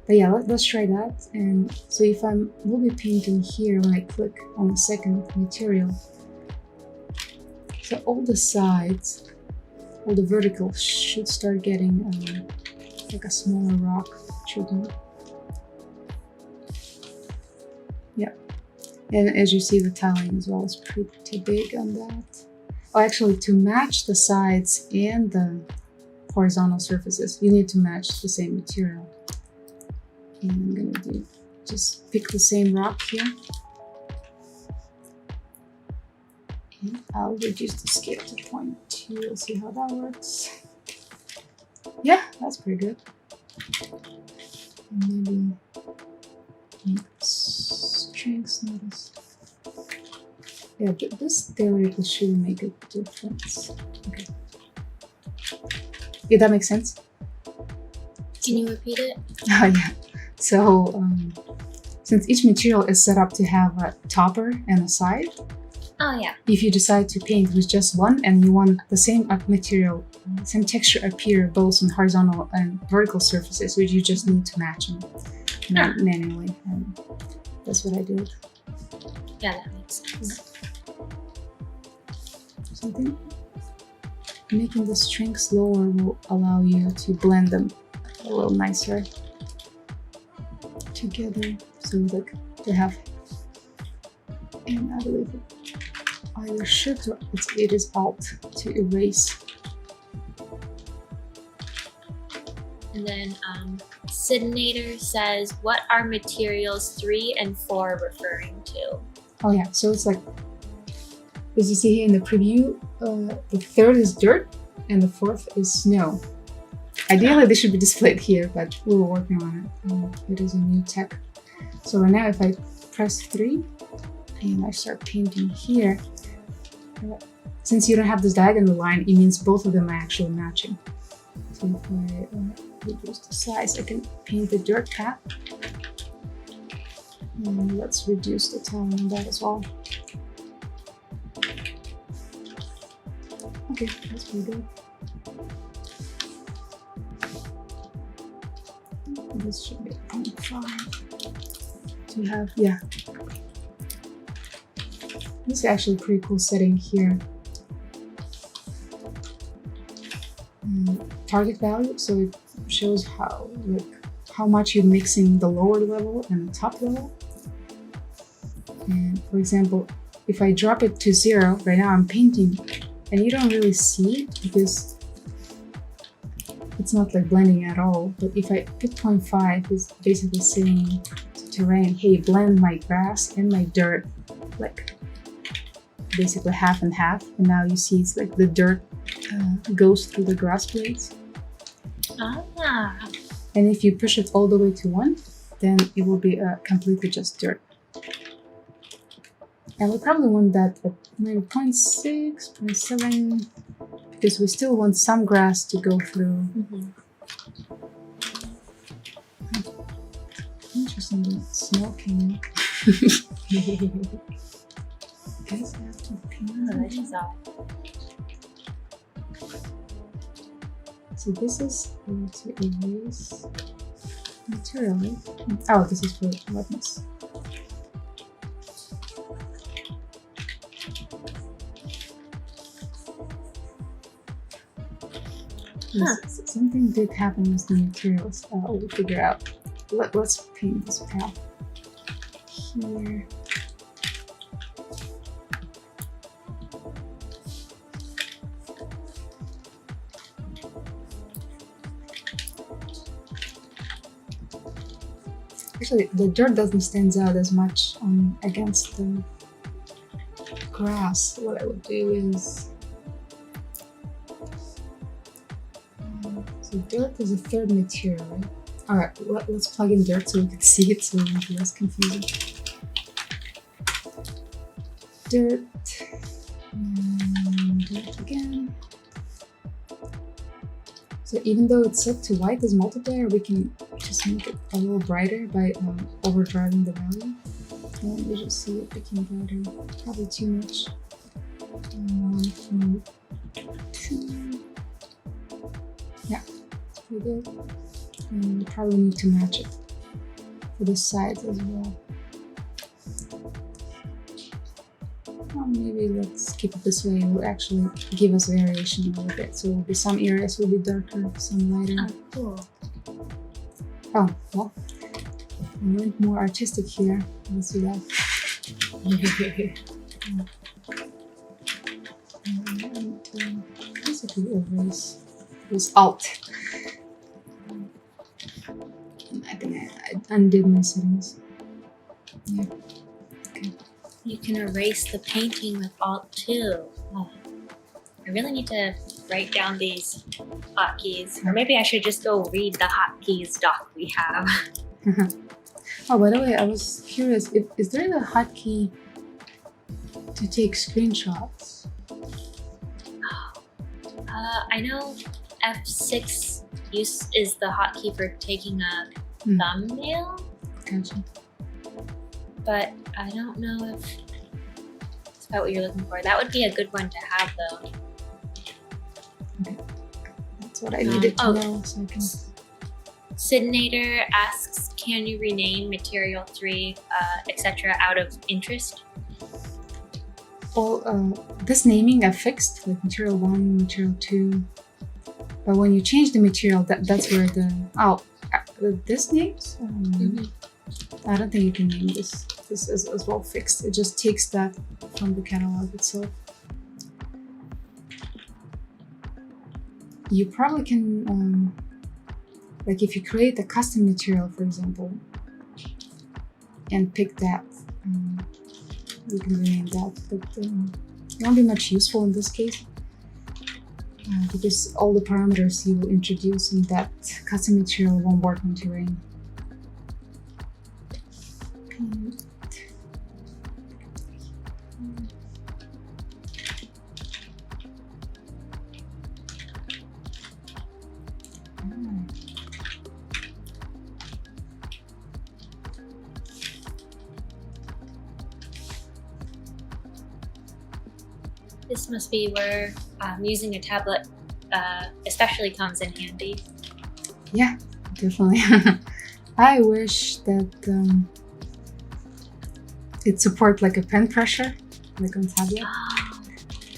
But yeah, let's try that. And so if we'll be painting here when I click on the second material. So all the sides, all the verticals should start getting like a smaller rock, shouldn't it? Yeah. And as you see, the tiling as well is pretty big on that. Oh, actually, to match the sides and the horizontal surfaces, you need to match the same material. And I'm gonna just pick the same rock here. And I'll reduce the scale to 0.2. We'll see how that works. Yeah, that's pretty good. And maybe make the strings notice. Yeah, this theoretically shouldn't make a difference. Okay. Yeah, that makes sense. Can you repeat it? Oh, yeah. So, since each material is set up to have a topper and a side, Oh yeah. if you decide to paint with just one and you want the same material, same texture appear both on horizontal and vertical surfaces, which you just need to match them manually. And that's what I did. Yeah, that makes sense. So I think making the strings lower will allow you to blend them a little nicer together. So like they have, and I believe either shift or it is alt to erase. And then Sidinator says, what are materials 3 and 4 referring to? Oh yeah, so it's like, as you see here in the preview, the third is dirt and the fourth is snow. Ideally, they should be displayed here, but we were working on it. It is a new tech. So right now, if I press 3 and I start painting here, since you don't have this diagonal line, it means both of them are actually matching. So if I reduce the size, I can paint the dirt path. And let's reduce the tone on that as well. Okay, that's pretty good. This should be 0.5. So you have, yeah. This is actually a pretty cool setting here. Target value, so it shows how much you're mixing the lower level and the top level. And for example, if I drop it to 0, right now I'm painting, and you don't really see it because it's not like blending at all. But if I put 0.5, it's basically saying to terrain, hey, blend my grass and my dirt, like basically half and half. And now you see it's like the dirt goes through the grass blades. Ah. And if you push it all the way to 1, then it will be completely just dirt. And we probably want that at maybe 0.6, 0.7, because we still want some grass to go through. Interesting that snow came in. guess I have to paint Oh, it. this is all. So this is to erase material, right? Oh, this is for wetness. Yes, something did happen with the materials. We'll figure out. Let's paint this path here. Actually, the dirt doesn't stand out as much against the grass. What I would do is so dirt is a third material, right? All right, let's plug in dirt so we can see it, so it will be less confusing. Dirt, and dirt again. So even though it's set to white as multiplier, we can just make it a little brighter by overdriving the value. And you just see it became brighter, probably too much. 2. Yeah, it's pretty good. And we probably need to match it for the sides as well. Well, maybe let's keep it this way. It will actually give us variation a little bit. So some areas will be darker, some lighter. Oh, cool. Oh, well, I went more artistic here. Let's do that. And basically erase this alt. I think I undid my settings. Yeah. Okay. You can erase the painting with Alt 2. Oh, I really need to write down these hotkeys. Or maybe I should just go read the hotkeys doc we have. Oh, by the way, I was curious, is there a hotkey to take screenshots? I know F6 is the hotkey for taking a thumbnail, Gotcha. but I don't know if it's about what you're looking for. That would be a good one to have, though. That's what I needed to oh. know, so I can... Sidnator asks, can you rename Material 3, etc. out of interest? Well, this naming I fixed, like Material 1, Material 2. But when you change the material, that's where this names? I don't think you can name this. This is as well fixed. It just takes that from the catalog itself. You probably can, like if you create a custom material, for example, and pick that, you can rename that, but it won't be much useful in this case because all the parameters you will introduce in that custom material won't work on terrain. This must be where using a tablet especially comes in handy. Yeah, definitely. I wish that it support like a pen pressure, like on tablet. Oh,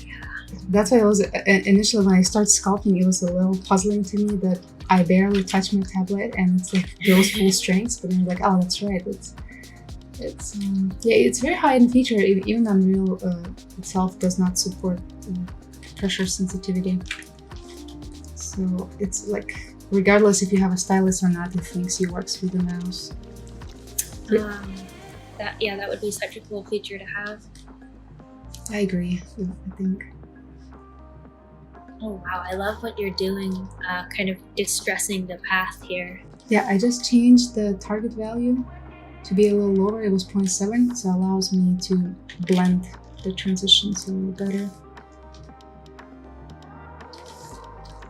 yeah. That's why I was initially when I started sculpting, it was a little puzzling to me that I barely touch my tablet and it's like goes full strength. But then I'm like, oh, that's right. It's very high in feature. Even Unreal itself does not support pressure sensitivity. So it's like, regardless if you have a stylus or not, it thinks you works with the mouse. That would be such a cool feature to have. I agree. Yeah, I think. Oh wow, I love what you're doing, kind of distressing the path here. Yeah, I just changed the target value to be a little lower. It was 0.7, so it allows me to blend the transitions a little better.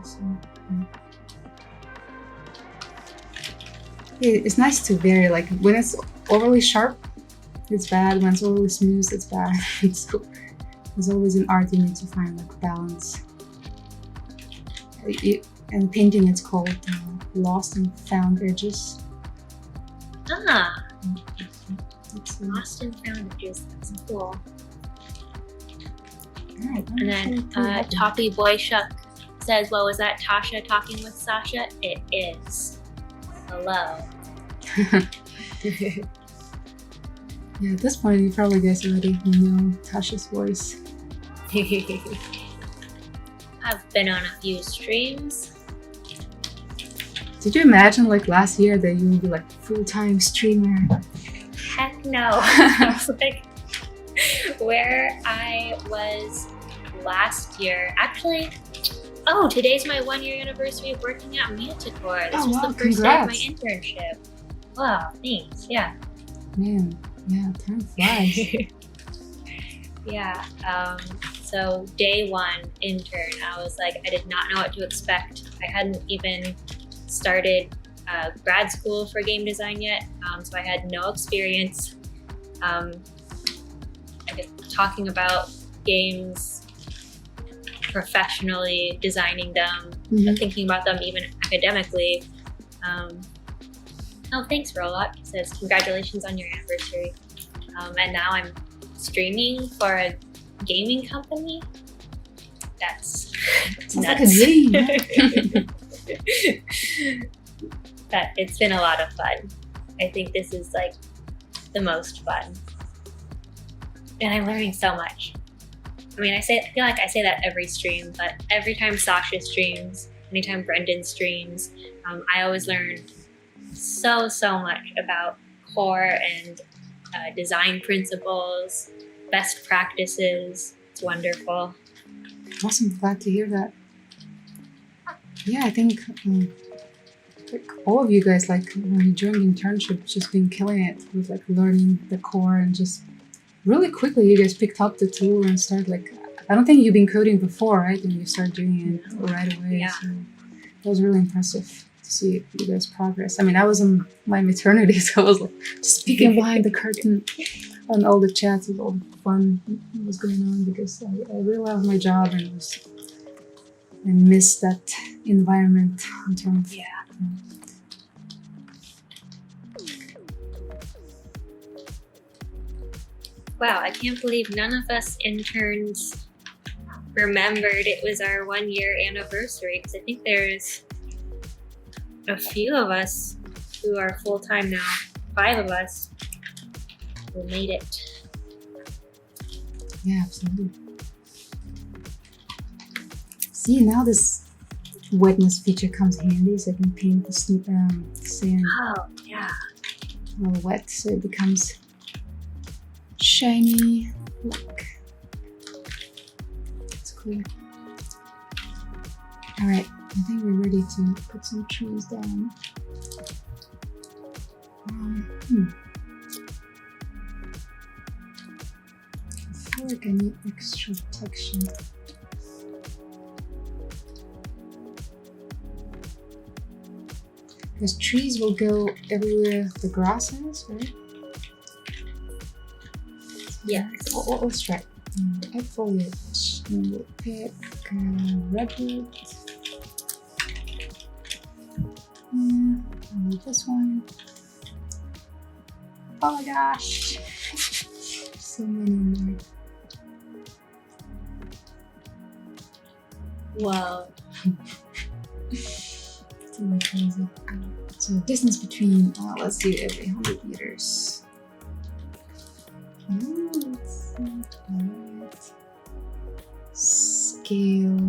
So, yeah. It's nice to vary, like when it's overly sharp, it's bad. When it's always smooth, it's bad. So there's always an art you need to find like balance. And painting, it's called Lost and Found Edges. Ah, It's, lost and found edges. That's cool. alright, And then Toppy Boy Shuck says, "Well, was that Tasha talking with Sasha?" It is. Hello. Yeah, at this point, you probably guys already know Tasha's voice. I've been on a few streams. Did you imagine like last year that you would be like full-time streamer? Heck no. I was like, where I was last year. Actually, today's my 1-year anniversary of working at Manticore. This was the first day of my internship. Wow, thanks. Yeah. Man, yeah, time flies. Yeah. So day one intern, I was like, I did not know what to expect. I hadn't even started grad school for game design yet, so I had no experience. I guess talking about games professionally, designing them, thinking about them even academically. Thanks, Rollock. It says, congratulations on your anniversary. And now I'm streaming for a gaming company. That's Sounds nuts. like a dream. But it's been a lot of fun. I think this is like the most fun. And I'm learning so much. I mean, I feel like I say that every stream, but every time Sasha streams, anytime Brendan streams, I always learn so much about core and design principles, best practices. It's wonderful. Awesome, glad to hear that. Yeah, I think like all of you guys, like when you joined the internship, just been killing it with like learning the core and just really quickly you guys picked up the tool and started like, I don't think you've been coding before, right? And you started doing it right away. Yeah. So that was really impressive to see you guys progress. I mean, I was on my maternity, so I was like just peeking behind the curtain on all the chats with all the fun that was going on because I really love my job and miss that environment in terms. Yeah. Wow, I can't believe none of us interns remembered it was our 1-year anniversary, because I think there's a few of us who are full-time now, 5 of us who made it. Yeah, absolutely. See, now this wetness feature comes handy, so I can paint the sand Oh, yeah. a little wet, so it becomes shiny. Look, it's cool. All right, I think we're ready to put some trees down. I feel like I need extra texture. Because trees will go everywhere the grass is, right? Yes. Let's try. Add foliage. And we'll pick redwood. And this one. Oh my gosh! So many in there. Whoa. It's really crazy. So distance between, let's do every 100 meters. Let's see. Alright. Scale.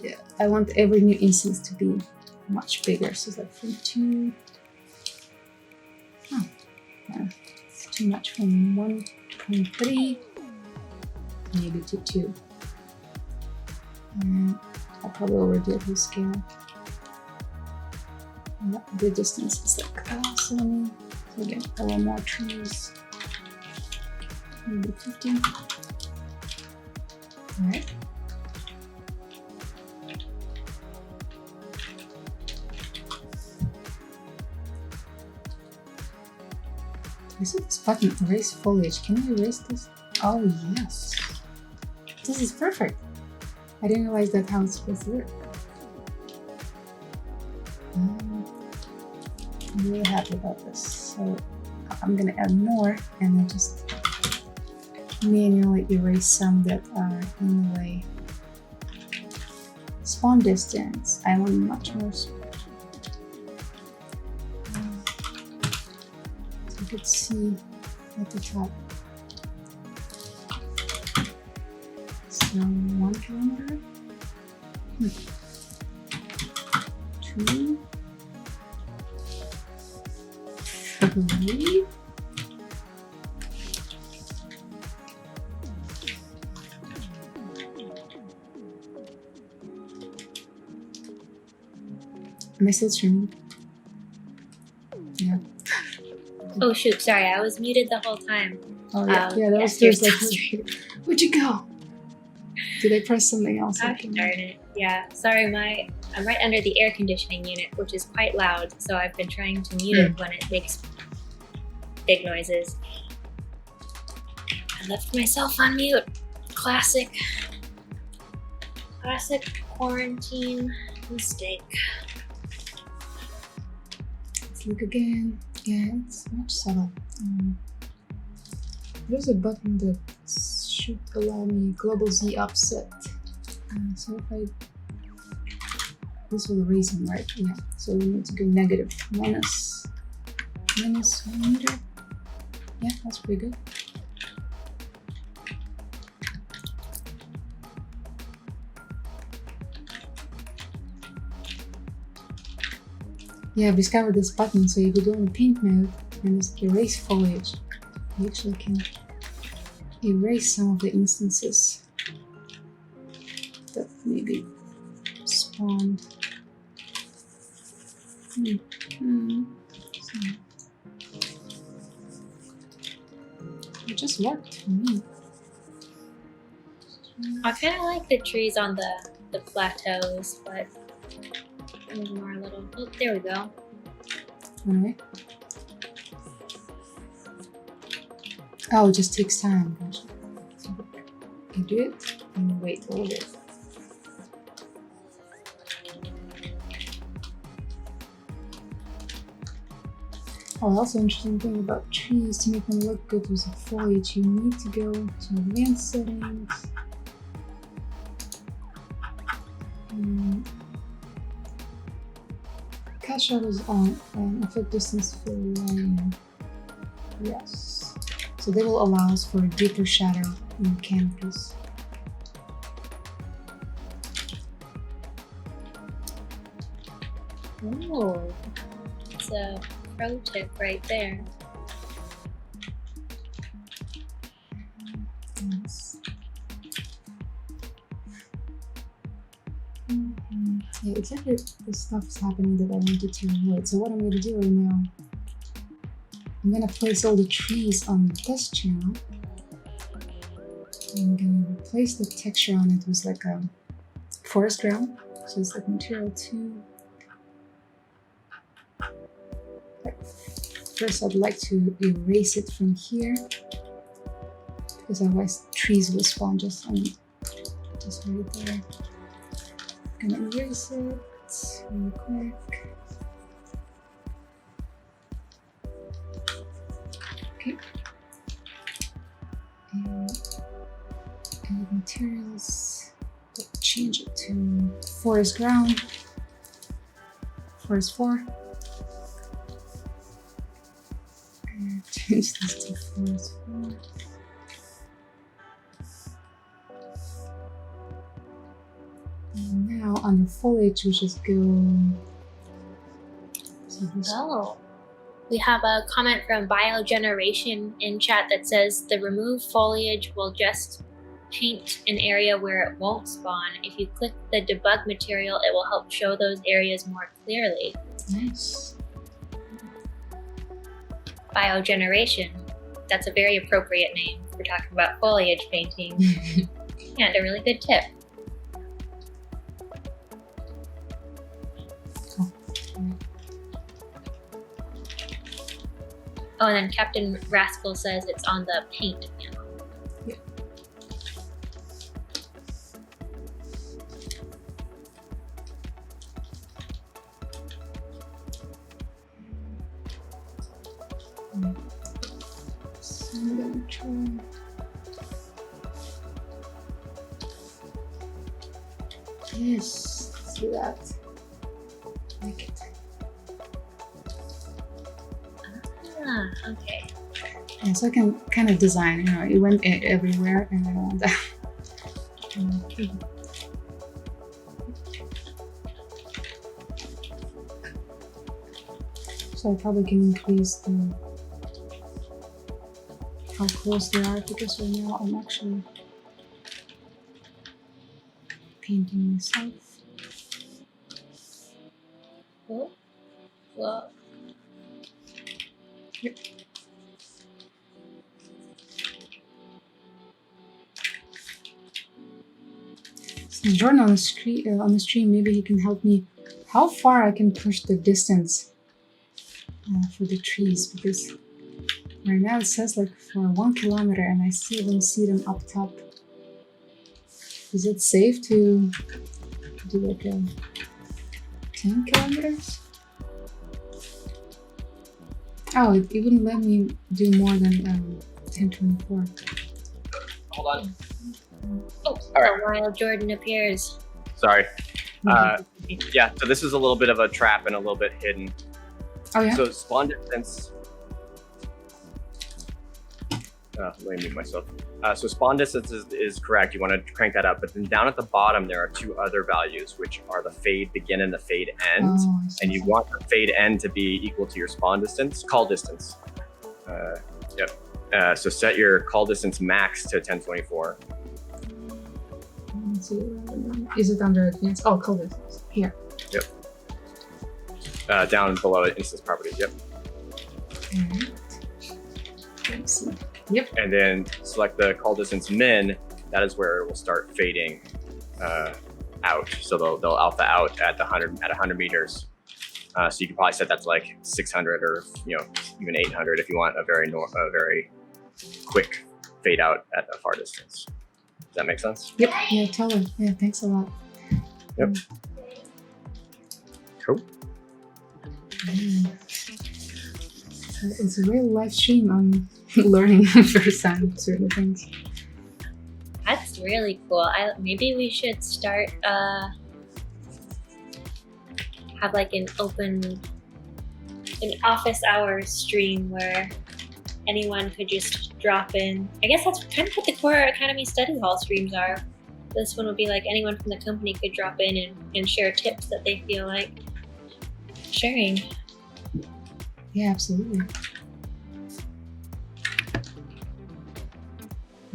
Yeah, I want every new instance to be much bigger. So it's like from 2. Oh, yeah. It's too much from 1.3 maybe to 2. And I'll probably overdid the scale. Yeah, the distance is like awesome. So again, a little more trees. Maybe 15. Alright. I see this button, erase foliage. Can we erase this? Oh yes. This is perfect. I didn't realize that's how it's supposed to work. I'm really happy about this. So I'm gonna add more and then just manually erase some that are in the way. Spawn distance. I want much more. So you could see at the top. So 1 kilometer. 2. 3. Am I still streaming? Yeah. Oh shoot, sorry, I was muted the whole time. Oh yeah, yeah. That was you're just like, still where'd you go? Did I press something else? Gosh darn it. Yeah, sorry, I'm right under the air conditioning unit, which is quite loud, so I've been trying to mute it when it makes big noises. I left myself on mute. Classic quarantine mistake. Let's look again. Yeah, it's much subtle. There's a button that should allow me global Z offset. So if I, this will erase them, right? Yeah. So we need to go negative minus 1 meter. Yeah, that's pretty good. Yeah, I've discovered this button, so if you go in paint mode and just erase foliage, you actually can erase some of the instances that maybe spawned. So, it just worked for me. I kind of like the trees on the plateaus, but there's more a little. Oh, there we go. Anyway. Oh, it just takes time. Gotcha. So you do it and wait a little bit. Oh, also interesting thing about trees, to make them look good with the foliage, you need to go to advanced settings. Cast shadows on and effect distance for lighting. Yes. So they will allow us for a deeper shadow in the canopies. Oh, it's a pro tip right there. Yes. Yeah, exactly the stuff is happening that I wanted to avoid. So what I'm going to do right now, I'm going to place all the trees on this channel. I'm going to replace the texture on it with like a forest ground. So it's like material 2. First, I'd like to erase it from here, because otherwise trees will spawn just right there. I'm gonna erase it really quick. Okay. And add materials. Change it to forest ground. Forest 4. And change this to forest 4. And now under foliage, we just go. Oh, we have a comment from Biogeneration in chat that says the removed foliage will just paint an area where it won't spawn. If you click the debug material, it will help show those areas more clearly. Nice. Biogeneration. That's a very appropriate name for talking about foliage painting. And a really good tip. Oh, and then Captain Rascal says it's on the paint panel. Yeah. So I'm gonna try. Yes, let's do that. Like it. Ah, okay. Yeah, so I can kind of design, you know, it went everywhere and I want that. Okay. So I probably can increase the how close they are because right now I'm actually painting myself. Cool. Well, Yep. So Jordan on the stream, maybe he can help me how far I can push the distance for the trees because right now it says like for 1 kilometer and I still don't see them up top. Is it safe to do like a 10 kilometers? Oh, it wouldn't let me do more than 1024. Hold on. oh, All right. while Jordan appears. Sorry. Yeah, so this is a little bit of a trap and a little bit hidden. Oh yeah. So spawn distance. Let me mute myself. So spawn distance is correct. You want to crank that up, but then down at the bottom there are two other values, which are the fade begin and the fade end. Oh, I see. And you want the fade end to be equal to your spawn distance, call distance. Yep. So set your call distance max to 1024. Let's see. Is it under advanced? Oh, call distance. Here. Yep. Down below instance properties. Yep. Alright. Let's see. Yep. And then select the call distance min. That is where it will start fading out. So they'll alpha out at 100 meters. So you can probably set that to like 600 or even 800 if you want a very quick fade out at a far distance. Does that make sense? Yep. Yeah, totally. Yeah, thanks a lot. Yep. Cool. It's a real live stream on learning first time certain things. That's really cool. Maybe we should start have like an office hours stream where anyone could just drop in. I guess that's kind of what the Core Academy Study Hall streams are. This one would be like anyone from the company could drop in and share tips that they feel like sharing. Yeah, absolutely.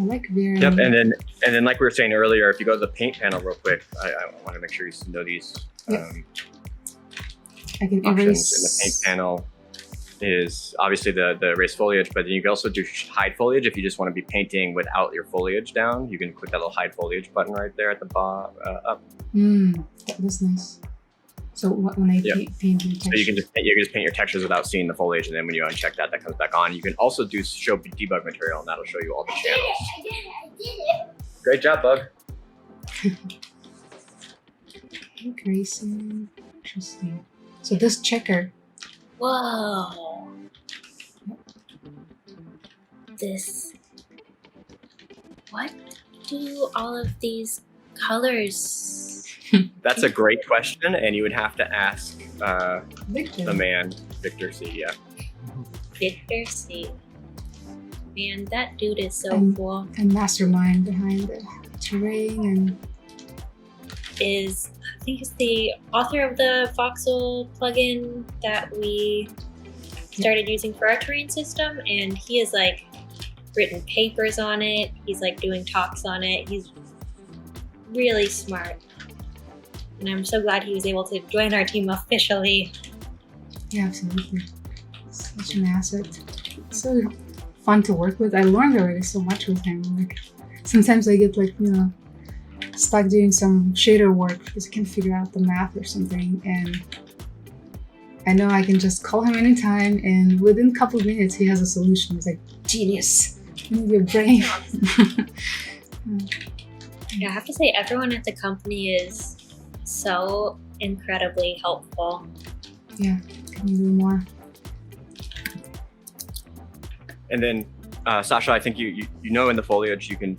I like very. Yep. And then like we were saying earlier, if you go to the paint panel real quick, I want to make sure you know these. Yep. I can Options erase. in the paint panel is obviously the erase foliage, but then you can also do hide foliage if you just want to be painting without your foliage down. You can click that little hide foliage button right there at the bottom up. That was nice. So when I paint the So you can just paint your textures without seeing the foliage, and then when you uncheck that comes back on. You can also do show debug material, and that'll show you all the channels. I did it. Great job, Bug. Grayson. Interesting. So this checker. Whoa. What do all of these colors? That's a great question, and you would have to ask Victor. the man, Victor C. Yeah. Victor C. Man, that dude is so cool. And mastermind behind the terrain and I think he's the author of the voxel plugin that we started using for our terrain system, and he has like written papers on it. He's like doing talks on it. He's really smart. And I'm so glad he was able to join our team officially. yeah, absolutely. Such an asset. So fun to work with. I learned already so much with him. Like sometimes I get like, stuck doing some shader work because I can't figure out the math or something, and I know I can just call him anytime, and within a couple of minutes, he has a solution. It's like, genius, move your brain. Yeah, I have to say, everyone at the company is so incredibly helpful. Yeah, can you do more? And then, Sasha, I think you know in the foliage you can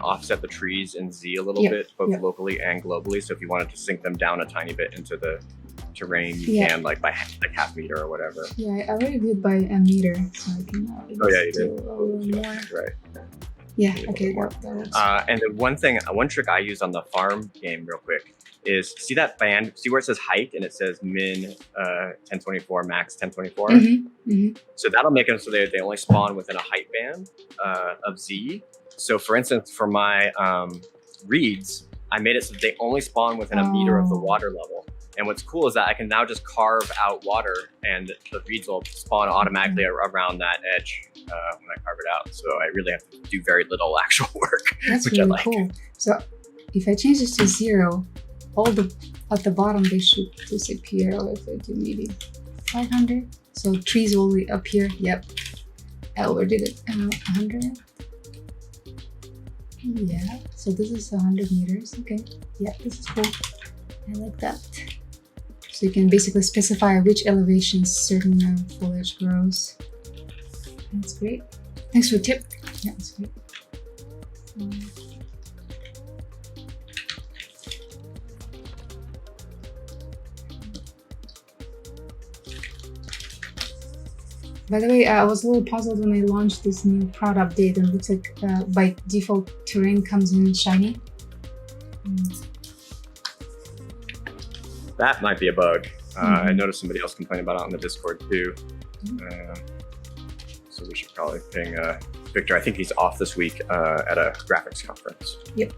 offset the trees in Z a little bit, both locally and globally. So if you wanted to sink them down a tiny bit into the terrain, you can, like by like half meter or whatever. Yeah, I already did by a meter, so I can Oh yeah, you do did. a little more. Right. Yeah, okay, that works. And then one trick I used on the farm game real quick is see that band, see where it says height and it says min 1024, max 1024? So that'll make them so they only spawn within a height band of Z. So for instance, for my reeds, I made it so they only spawn within a meter of the water level. And what's cool is that I can now just carve out water and the reeds will spawn automatically around that edge when I carve it out. So I really have to do very little actual work. That's which really I like. cool. So if I change this to 0, all at the bottom they should disappear. If I do maybe 500, so trees will appear. Yep, I overdid it. 100. Yeah. So this is 100 meters. Okay. Yeah, this is cool. I like that. So you can basically specify which elevations certain foliage grows. That's great. Thanks for the tip. Yeah, that's great. By the way, I was a little puzzled when I launched this new prod update, and it looks like by default terrain comes in shiny. That might be a bug. I noticed somebody else complained about it on the Discord too. So we should probably ping Victor. I think he's off this week at a graphics conference. Yep.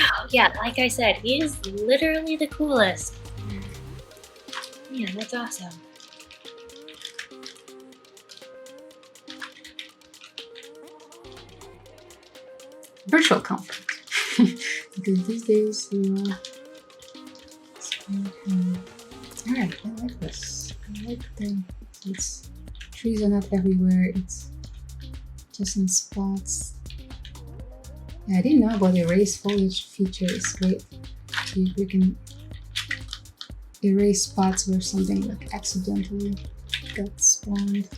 Oh, yeah, like I said, he is literally the coolest. Yeah, that's awesome. Virtual conference. Because these days, alright, I like this. I like the it's trees are not everywhere, it's just in spots. Yeah, I didn't know about the erase foliage feature. It's great. You can erase spots where something like accidentally got spawned,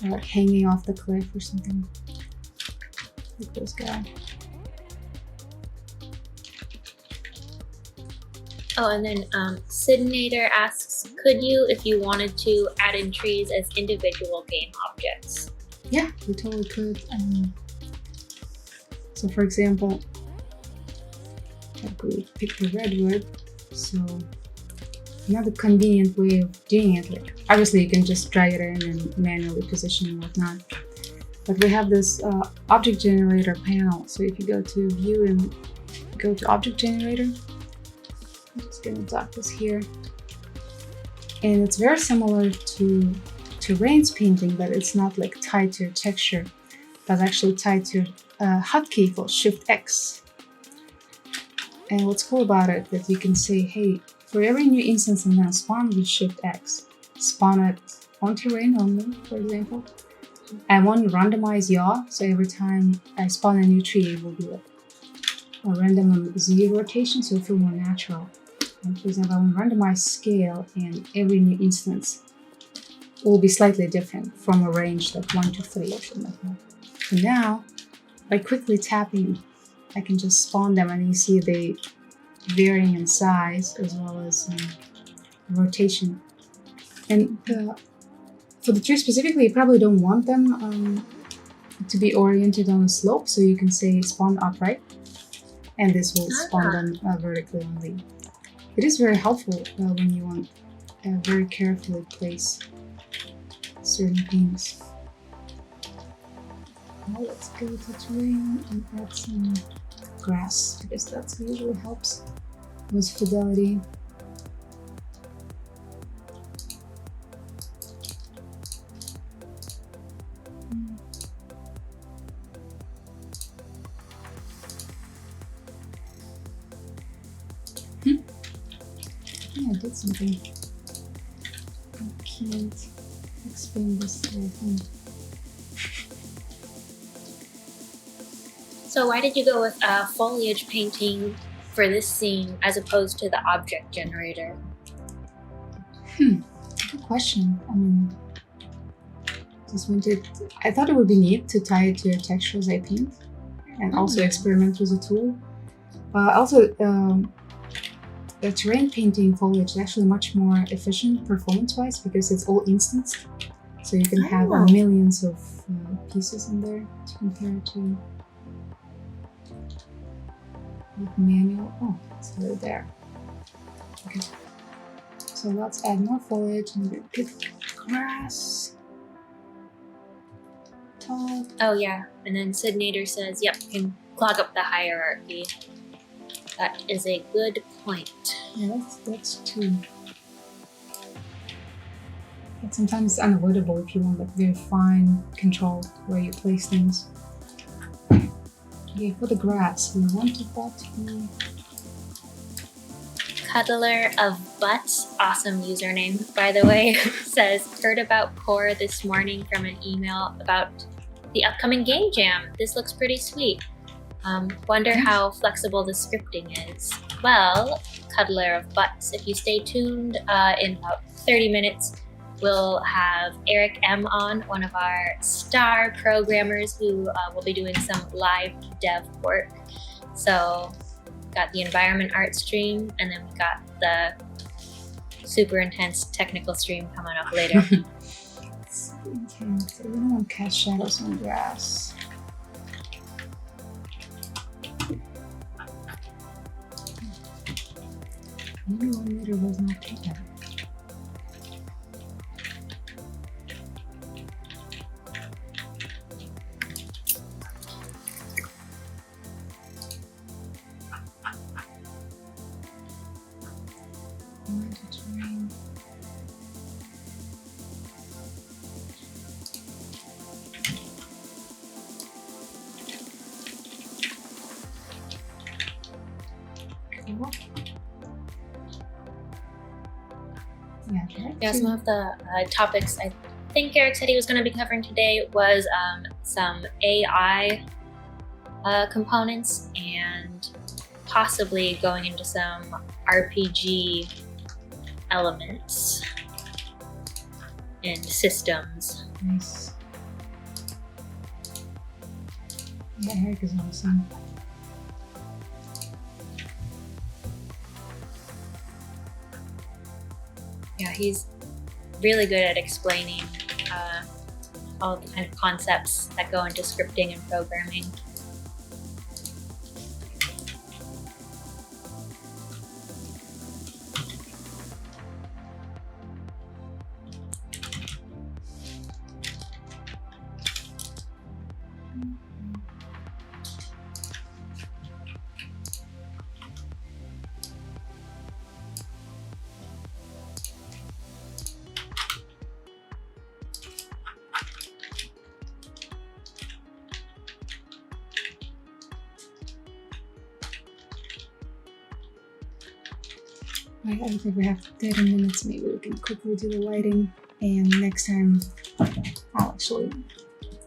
or like hanging off the cliff or something. Like this guy. Oh, and then Sidnator asks, could you, if you wanted to, add in trees as individual game objects? Yeah, we totally could. So for example, I could pick the redwood. So another convenient way of doing it, like obviously you can just drag it in and manually position and whatnot. But we have this object generator panel. So if you go to view and go to object generator, I'm just gonna dock this here. And it's very similar to Rain's painting, but it's not like tied to a texture, but actually tied to a hotkey called Shift X. And what's cool about it that you can say, hey, for every new instance I'm gonna spawn with Shift X, spawn it on terrain only, for example. I want to randomize yaw, so every time I spawn a new tree, it will be like a random Z rotation, so it feels more natural. And for example, I want randomized scale, and every new instance will be slightly different from a range like 1 to 3 or something like that. So now, by quickly tapping, I can just spawn them, and you see they varying in size as well as rotation. And for the tree specifically, you probably don't want them to be oriented on a slope, so you can say spawn upright, and this will spawn them vertically only. It is very helpful when you want to very carefully place certain things. Now let's go to terrain and add some grass, because that usually helps with fidelity. I did something. I can't explain this whole thing. So why did you go with foliage painting for this scene as opposed to the object generator? Good question. I mean, I thought it would be neat to tie it to a texture as I paint and also experiment with the tool. Also, the terrain painting foliage is actually much more efficient performance-wise because it's all instanced. So you can have millions of pieces in there to compare to with manual. Oh, it's over there. Okay. So let's add more foliage and a bit grass. Top. Oh yeah, and then Sidnator says, yep, can clog up the hierarchy. That is a good point. Yeah, that's true. But sometimes it's unavoidable if you want like very fine control where you place things. Okay, for the grass, we wanted that to be Cuddler of Butts, awesome username by the way, says, heard about Core this morning from an email about the upcoming game jam. This looks pretty sweet. Wonder how flexible the scripting is. Well, Cuddler of Butts, if you stay tuned, in about 30 minutes, we'll have Eric M on, one of our star programmers who will be doing some live dev work. So, got the environment art stream, and then we got the super intense technical stream coming up later. It's intense. I don't want to cast shadows on grass. Maybe 1 meter was not too bad. Yeah, some of the topics I think Eric said he was going to be covering today was some AI components and possibly going into some RPG elements and systems. Nice. Yeah, Eric is awesome. Yeah, he's really good at explaining all the kind of concepts that go into scripting and programming. Right, I think we have 30 minutes. Maybe we can quickly do the lighting, and next time I'll actually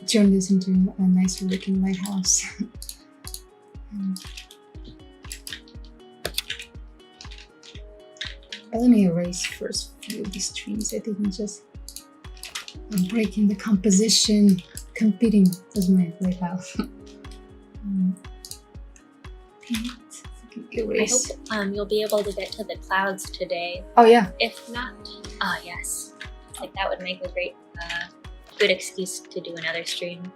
turn this into a nicer looking lighthouse. But let me erase first few of these trees. I think I'm just breaking the composition, competing with my lighthouse. Erase. I hope you'll be able to get to the clouds today. Oh yeah. If not, yes. Like that would make a great, good excuse to do another stream.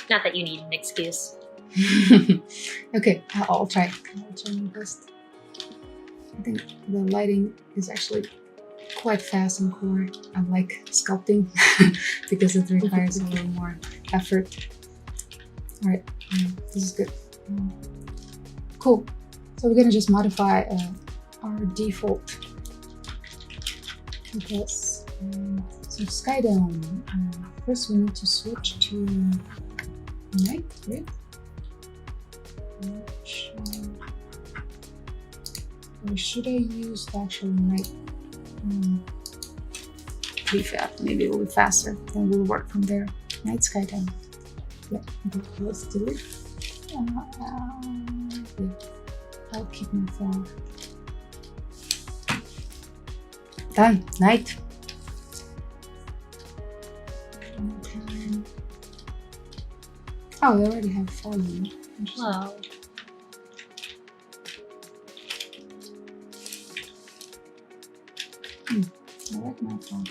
Not that you need an excuse. Okay, I'll try. I'll try my best. I think the lighting is actually quite fast and core. I like sculpting because it requires a little more effort. All right, this is good. Cool. So we're gonna just modify our default with this. So Skydome. First, we need to switch to night, right? Or should I use actual night? pretty fast. Maybe a little bit faster. Then we'll work from there. Night sky time. Yeah, let's do it. Yeah. I'll keep my phone. Done. Night. Time. Oh, we already have fallen. Wow. I like my phone.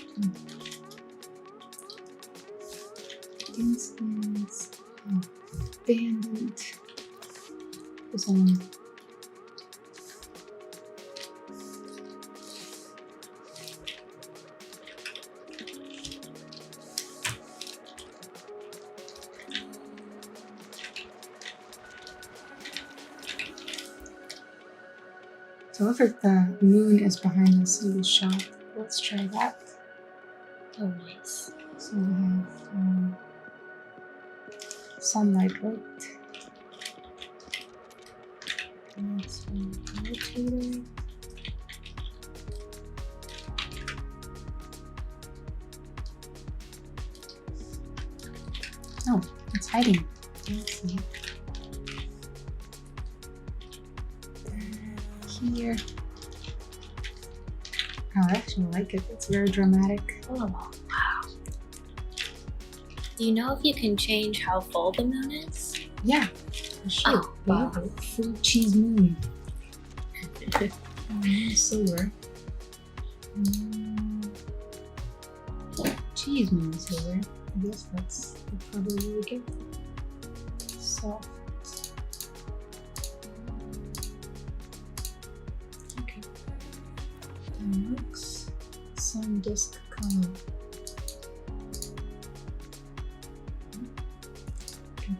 Instance. Abandoned. Zone. So looks like the moon is behind us in the shop. Let's try that. Oh, nice. So we have sunlight, right? And let's rotate it. Oh, it's hiding. Let's see. Here. Oh, I actually like it. It's very dramatic. Oh, wow. Do you know if you can change how full the moon is? Yeah, for sure. Oh, wow. We have a full cheese moon. Silver. Cheese moon silver. I guess that's probably really good. Soft. Okay. And looks sun disk color.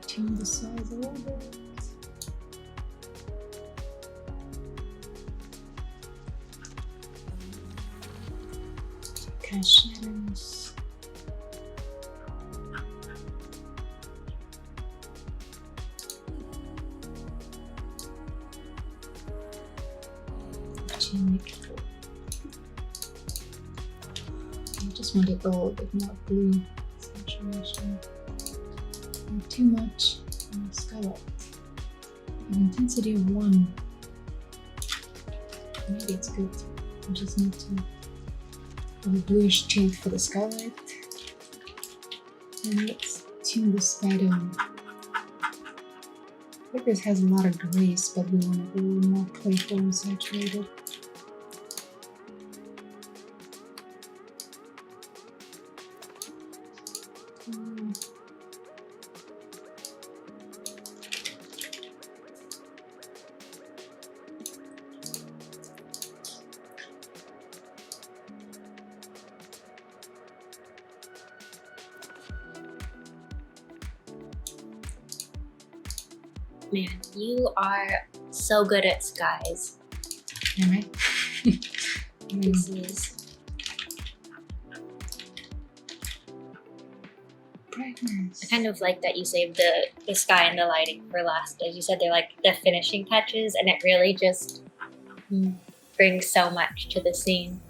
Tune the size a little bit. Okay, shadows. I just want it a little bit more blue saturation. Not too much skylight. An intensity of 1. Maybe it's good. I just need to have a bluish tint for the skylight. And let's tune the sky down. I think this has a lot of grace, but we want it a little more playful and saturated. Man, you are so good at skies. Am I? This is brightness. I kind of like that you saved the sky and the lighting for last. As you said, they're like the finishing touches, and it really just brings so much to the scene.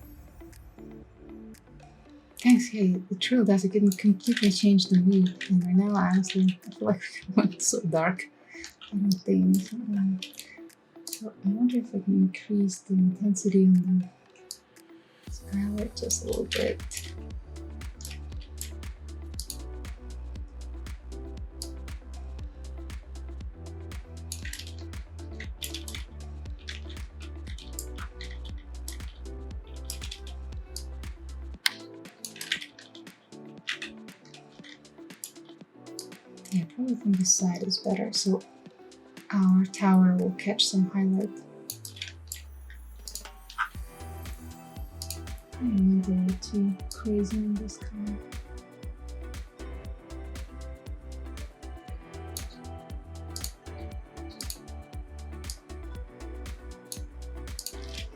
Thanks, hey, it truly does. It can completely change the mood. And right now, honestly, I feel like it went so dark. I don't think. So I wonder if I can increase the intensity on the skylight just a little bit. Yeah, probably from this side is better. So our tower will catch some highlight. I don't want to go too crazy in this color.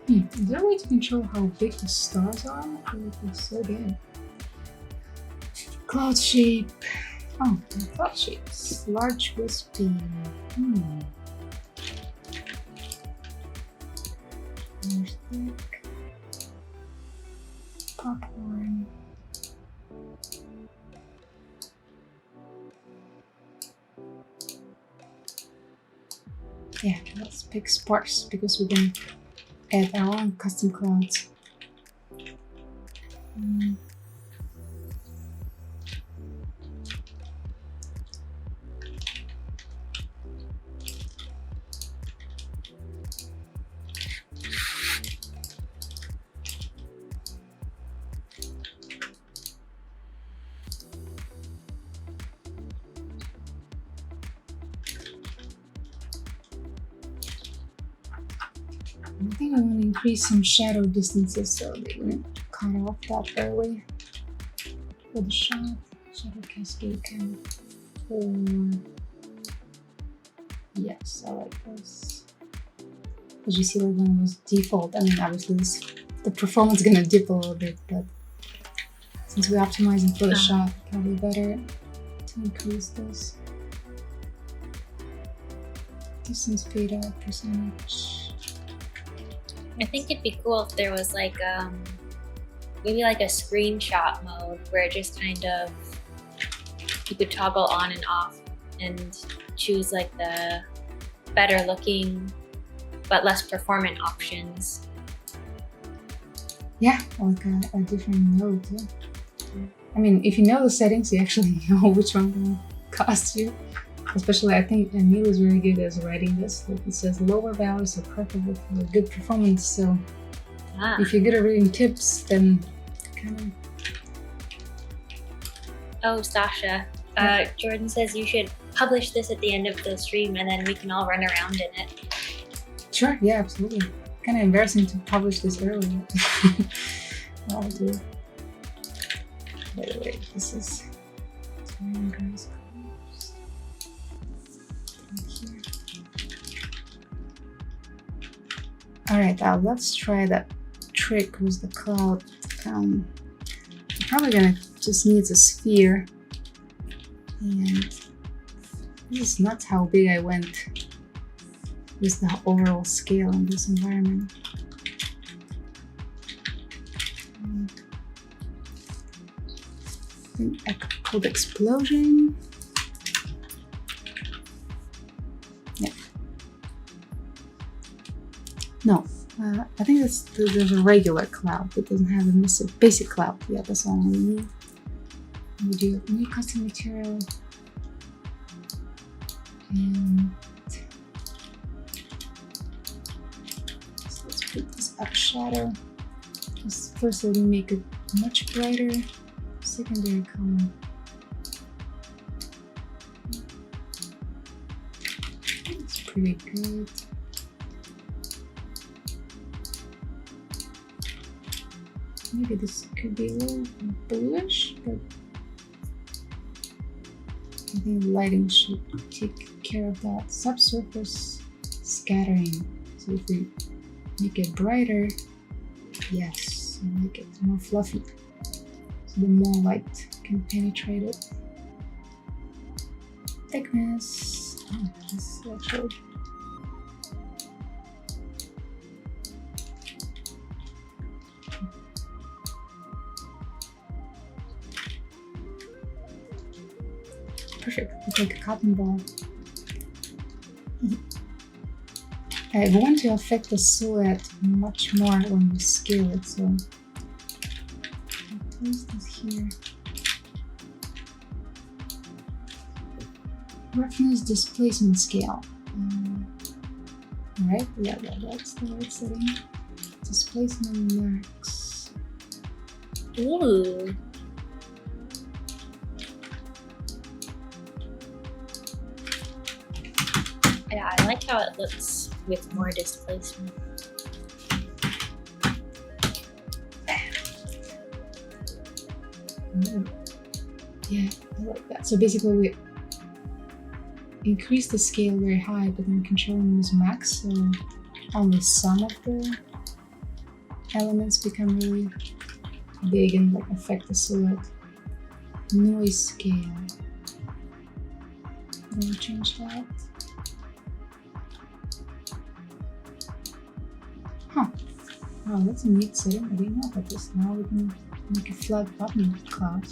Is there a way to control how big the stars are? I feel like they're so big. Cloud shape. Oh, cloud shapes. Large wispy. More thick. Popcorn. Yeah, let's pick sparse because we're gonna add our own custom clouds. I think I want to increase some shadow distances so they wouldn't cut off that early for the shot. Shadow cascade kind of. Or yes, I like this. As you see, like when it was default, I mean, obviously the performance is gonna dip a little bit, but since we're optimizing for the shot, probably better to increase this distance fade out percentage. I think it'd be cool if there was like maybe like a screenshot mode where it just kind of you could toggle on and off and choose like the better looking but less performant options. Yeah, like a different mode too. I mean, if you know the settings, you actually know which one will cost you. Especially, I think Neil is very good at writing this. Like it says lower values are preferable for good performance. So if you're good at reading tips, then kind of. Oh, Sasha. Jordan says you should publish this at the end of the stream and then we can all run around in it. Sure, yeah, absolutely. Kind of embarrassing to publish this early. I'll do. By the way, this is guys. Alright, let's try that trick with the cloud. I'm probably gonna just need a sphere. And this is not how big I went with the overall scale in this environment. I think I could call it explosion. Yeah. No, I think there's a regular cloud that doesn't have a basic cloud. Yeah, that's all we need. We do a new custom material. And so let's put this up shadow. Just first let me make it much brighter. Secondary color. It's pretty good. Maybe this could be a little bluish, but I think lighting should take care of that. Subsurface scattering. So if we make it brighter, yes, and make it more fluffy. So the more light can penetrate it. Thickness. Oh, this is actually. Perfect. It's like a cotton ball. I want to affect the silhouette much more when we scale it, so I'll place this here. Roughness displacement scale. Alright, yeah, that's the right setting. Displacement max. Ooh. Yeah, I like how it looks with more displacement. Yeah, I like that. So basically we increase the scale very high, but then controlling this max, so only some of the elements become really big and like affect the silhouette. Noise scale. I'm gonna change that. Huh. Wow, that's a neat setting. I didn't know about this. Now we can make a flat button cloud.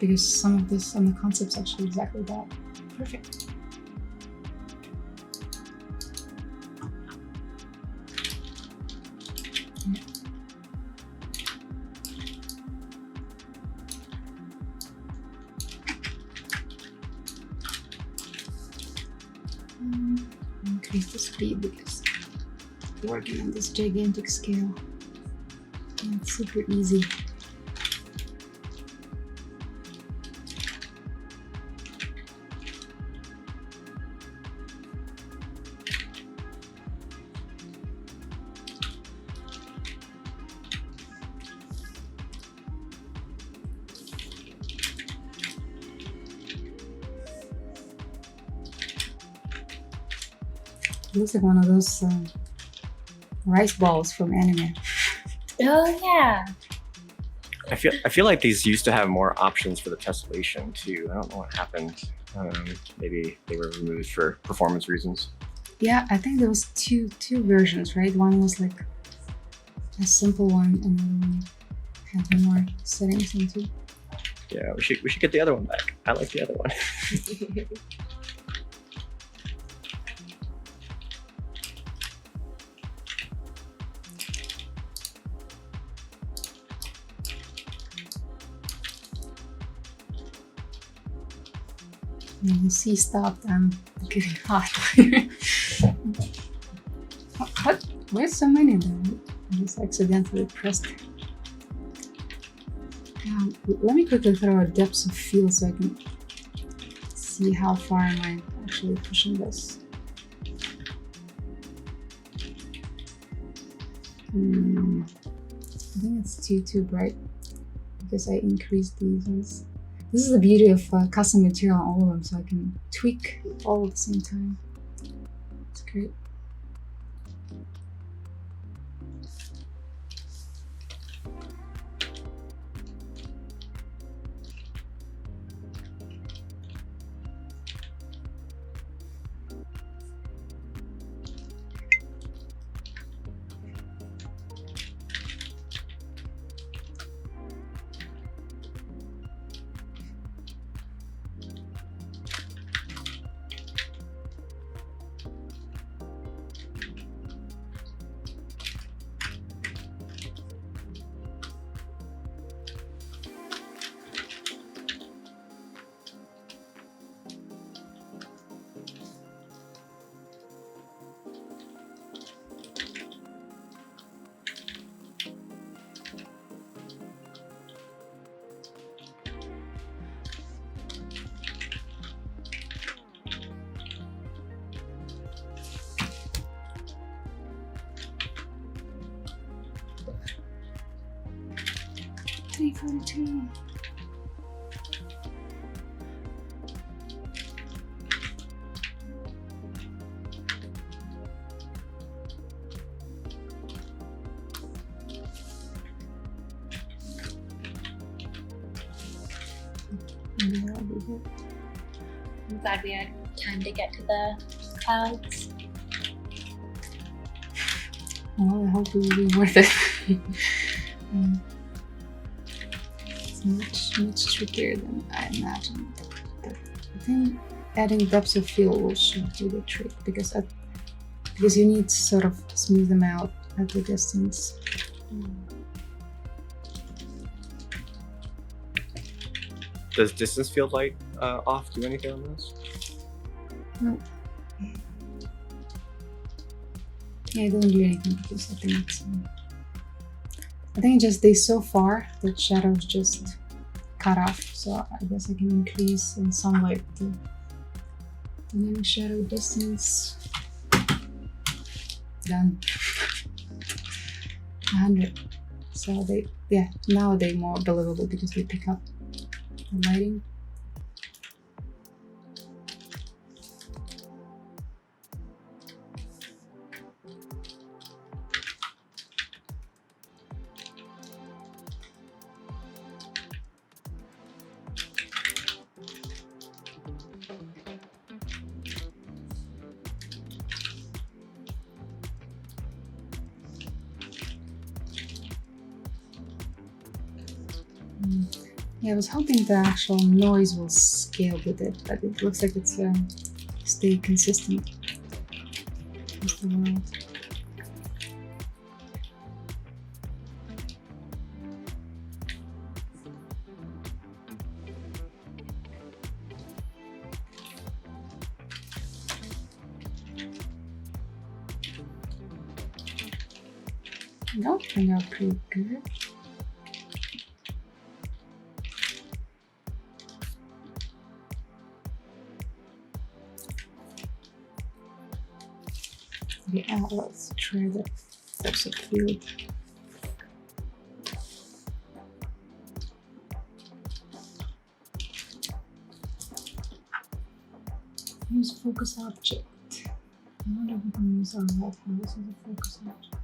Because some of this on the concept's actually exactly that. Perfect. Increase the speed because working on this gigantic scale, it's super easy. It looks like one of those rice balls from anime. Oh yeah. I feel like these used to have more options for the tessellation too. I don't know what happened. Maybe they were removed for performance reasons. Yeah, I think there was two versions, right? One was like a simple one, and the other one had more settings into. Yeah, we should get the other one back. I like the other one. When the sea stopped, I'm getting hot. What? Where's so many of them? I just accidentally pressed. Let me quickly throw a depth of field so I can see how far am I actually pushing this. I think it's too bright because I increased these ones. This is the beauty of custom material on all of them, so I can tweak all at the same time. It's great. $342. I'm glad we had time to get to the clouds. Well, I hope it will be worth it. It's much trickier than I imagined. But I think adding depth of field should do the trick because you need to sort of smooth them out at the distance. Does distance field light off do anything on this? No. Yeah, I don't do anything because I think it's. I think just they so far that shadows just cut off, so I guess I can increase in sunlight the dynamic shadow distance. Done. 100. So now they're more believable because they pick up the lighting. Yeah, I was hoping the actual noise will scale with it, but it looks like it's stay consistent with the world. No, turned out pretty good. Yeah, let's try the depth of field. Use focus object. I wonder if we can use our lighthouse as a focus object.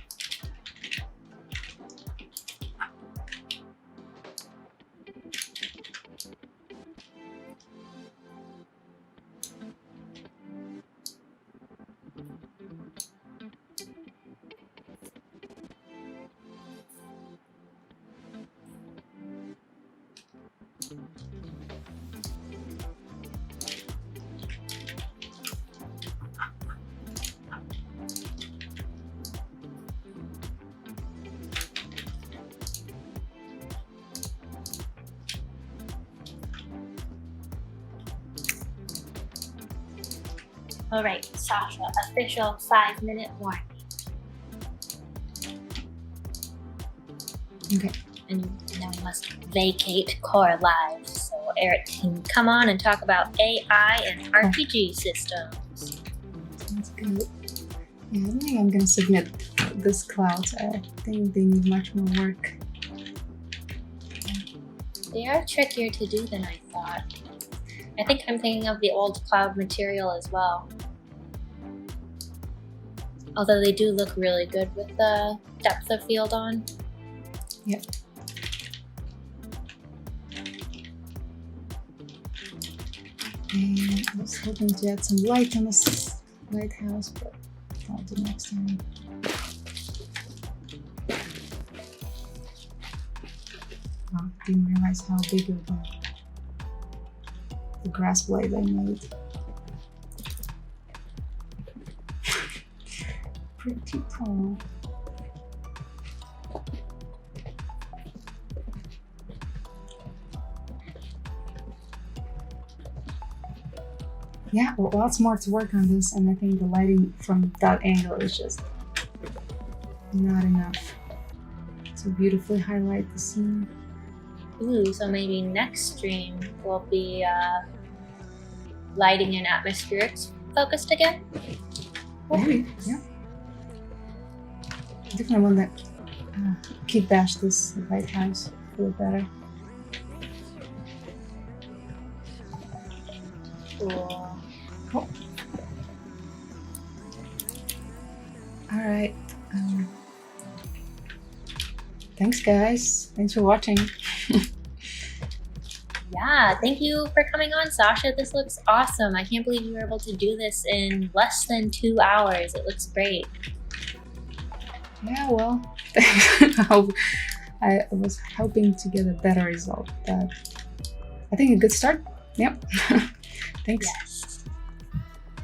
All right, Sasha, official 5-minute warning. Okay. And now we must vacate Core Live so Eric can come on and talk about AI and RPG systems. That's good. Yeah, I think I'm gonna submit this clouds. I think they need much more work. They are trickier to do than I thought. I think I'm thinking of the old cloud material as well. Although they do look really good with the depth of field on. Yep. And I was hoping to add some light on this lighthouse, but I'll do next time. Oh, didn't realize how big of the grass blade I made. Pretty tall. Yeah, well, lots more to work on this, and I think the lighting from that angle is just not enough to beautifully highlight the scene. Ooh, so maybe next stream will be lighting and atmospherics focused again? Maybe, yeah. Definitely want that kit bash this lighthouse a little better. Cool. Cool. All right. Thanks, guys. Thanks for watching. Yeah, thank you for coming on, Sasha. This looks awesome. I can't believe you were able to do this in less than 2 hours. It looks great. Yeah, well, I was hoping to get a better result, but I think a good start. Yep. Thanks. Yes.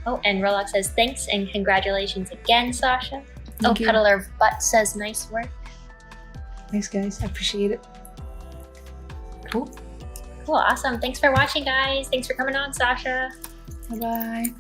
Oh, and Rolex says thanks and congratulations again, Sasha. Thank you. Cuddler Butt says nice work. Thanks, guys. I appreciate it. Cool. Cool, awesome. Thanks for watching, guys. Thanks for coming on, Sasha. Bye-bye.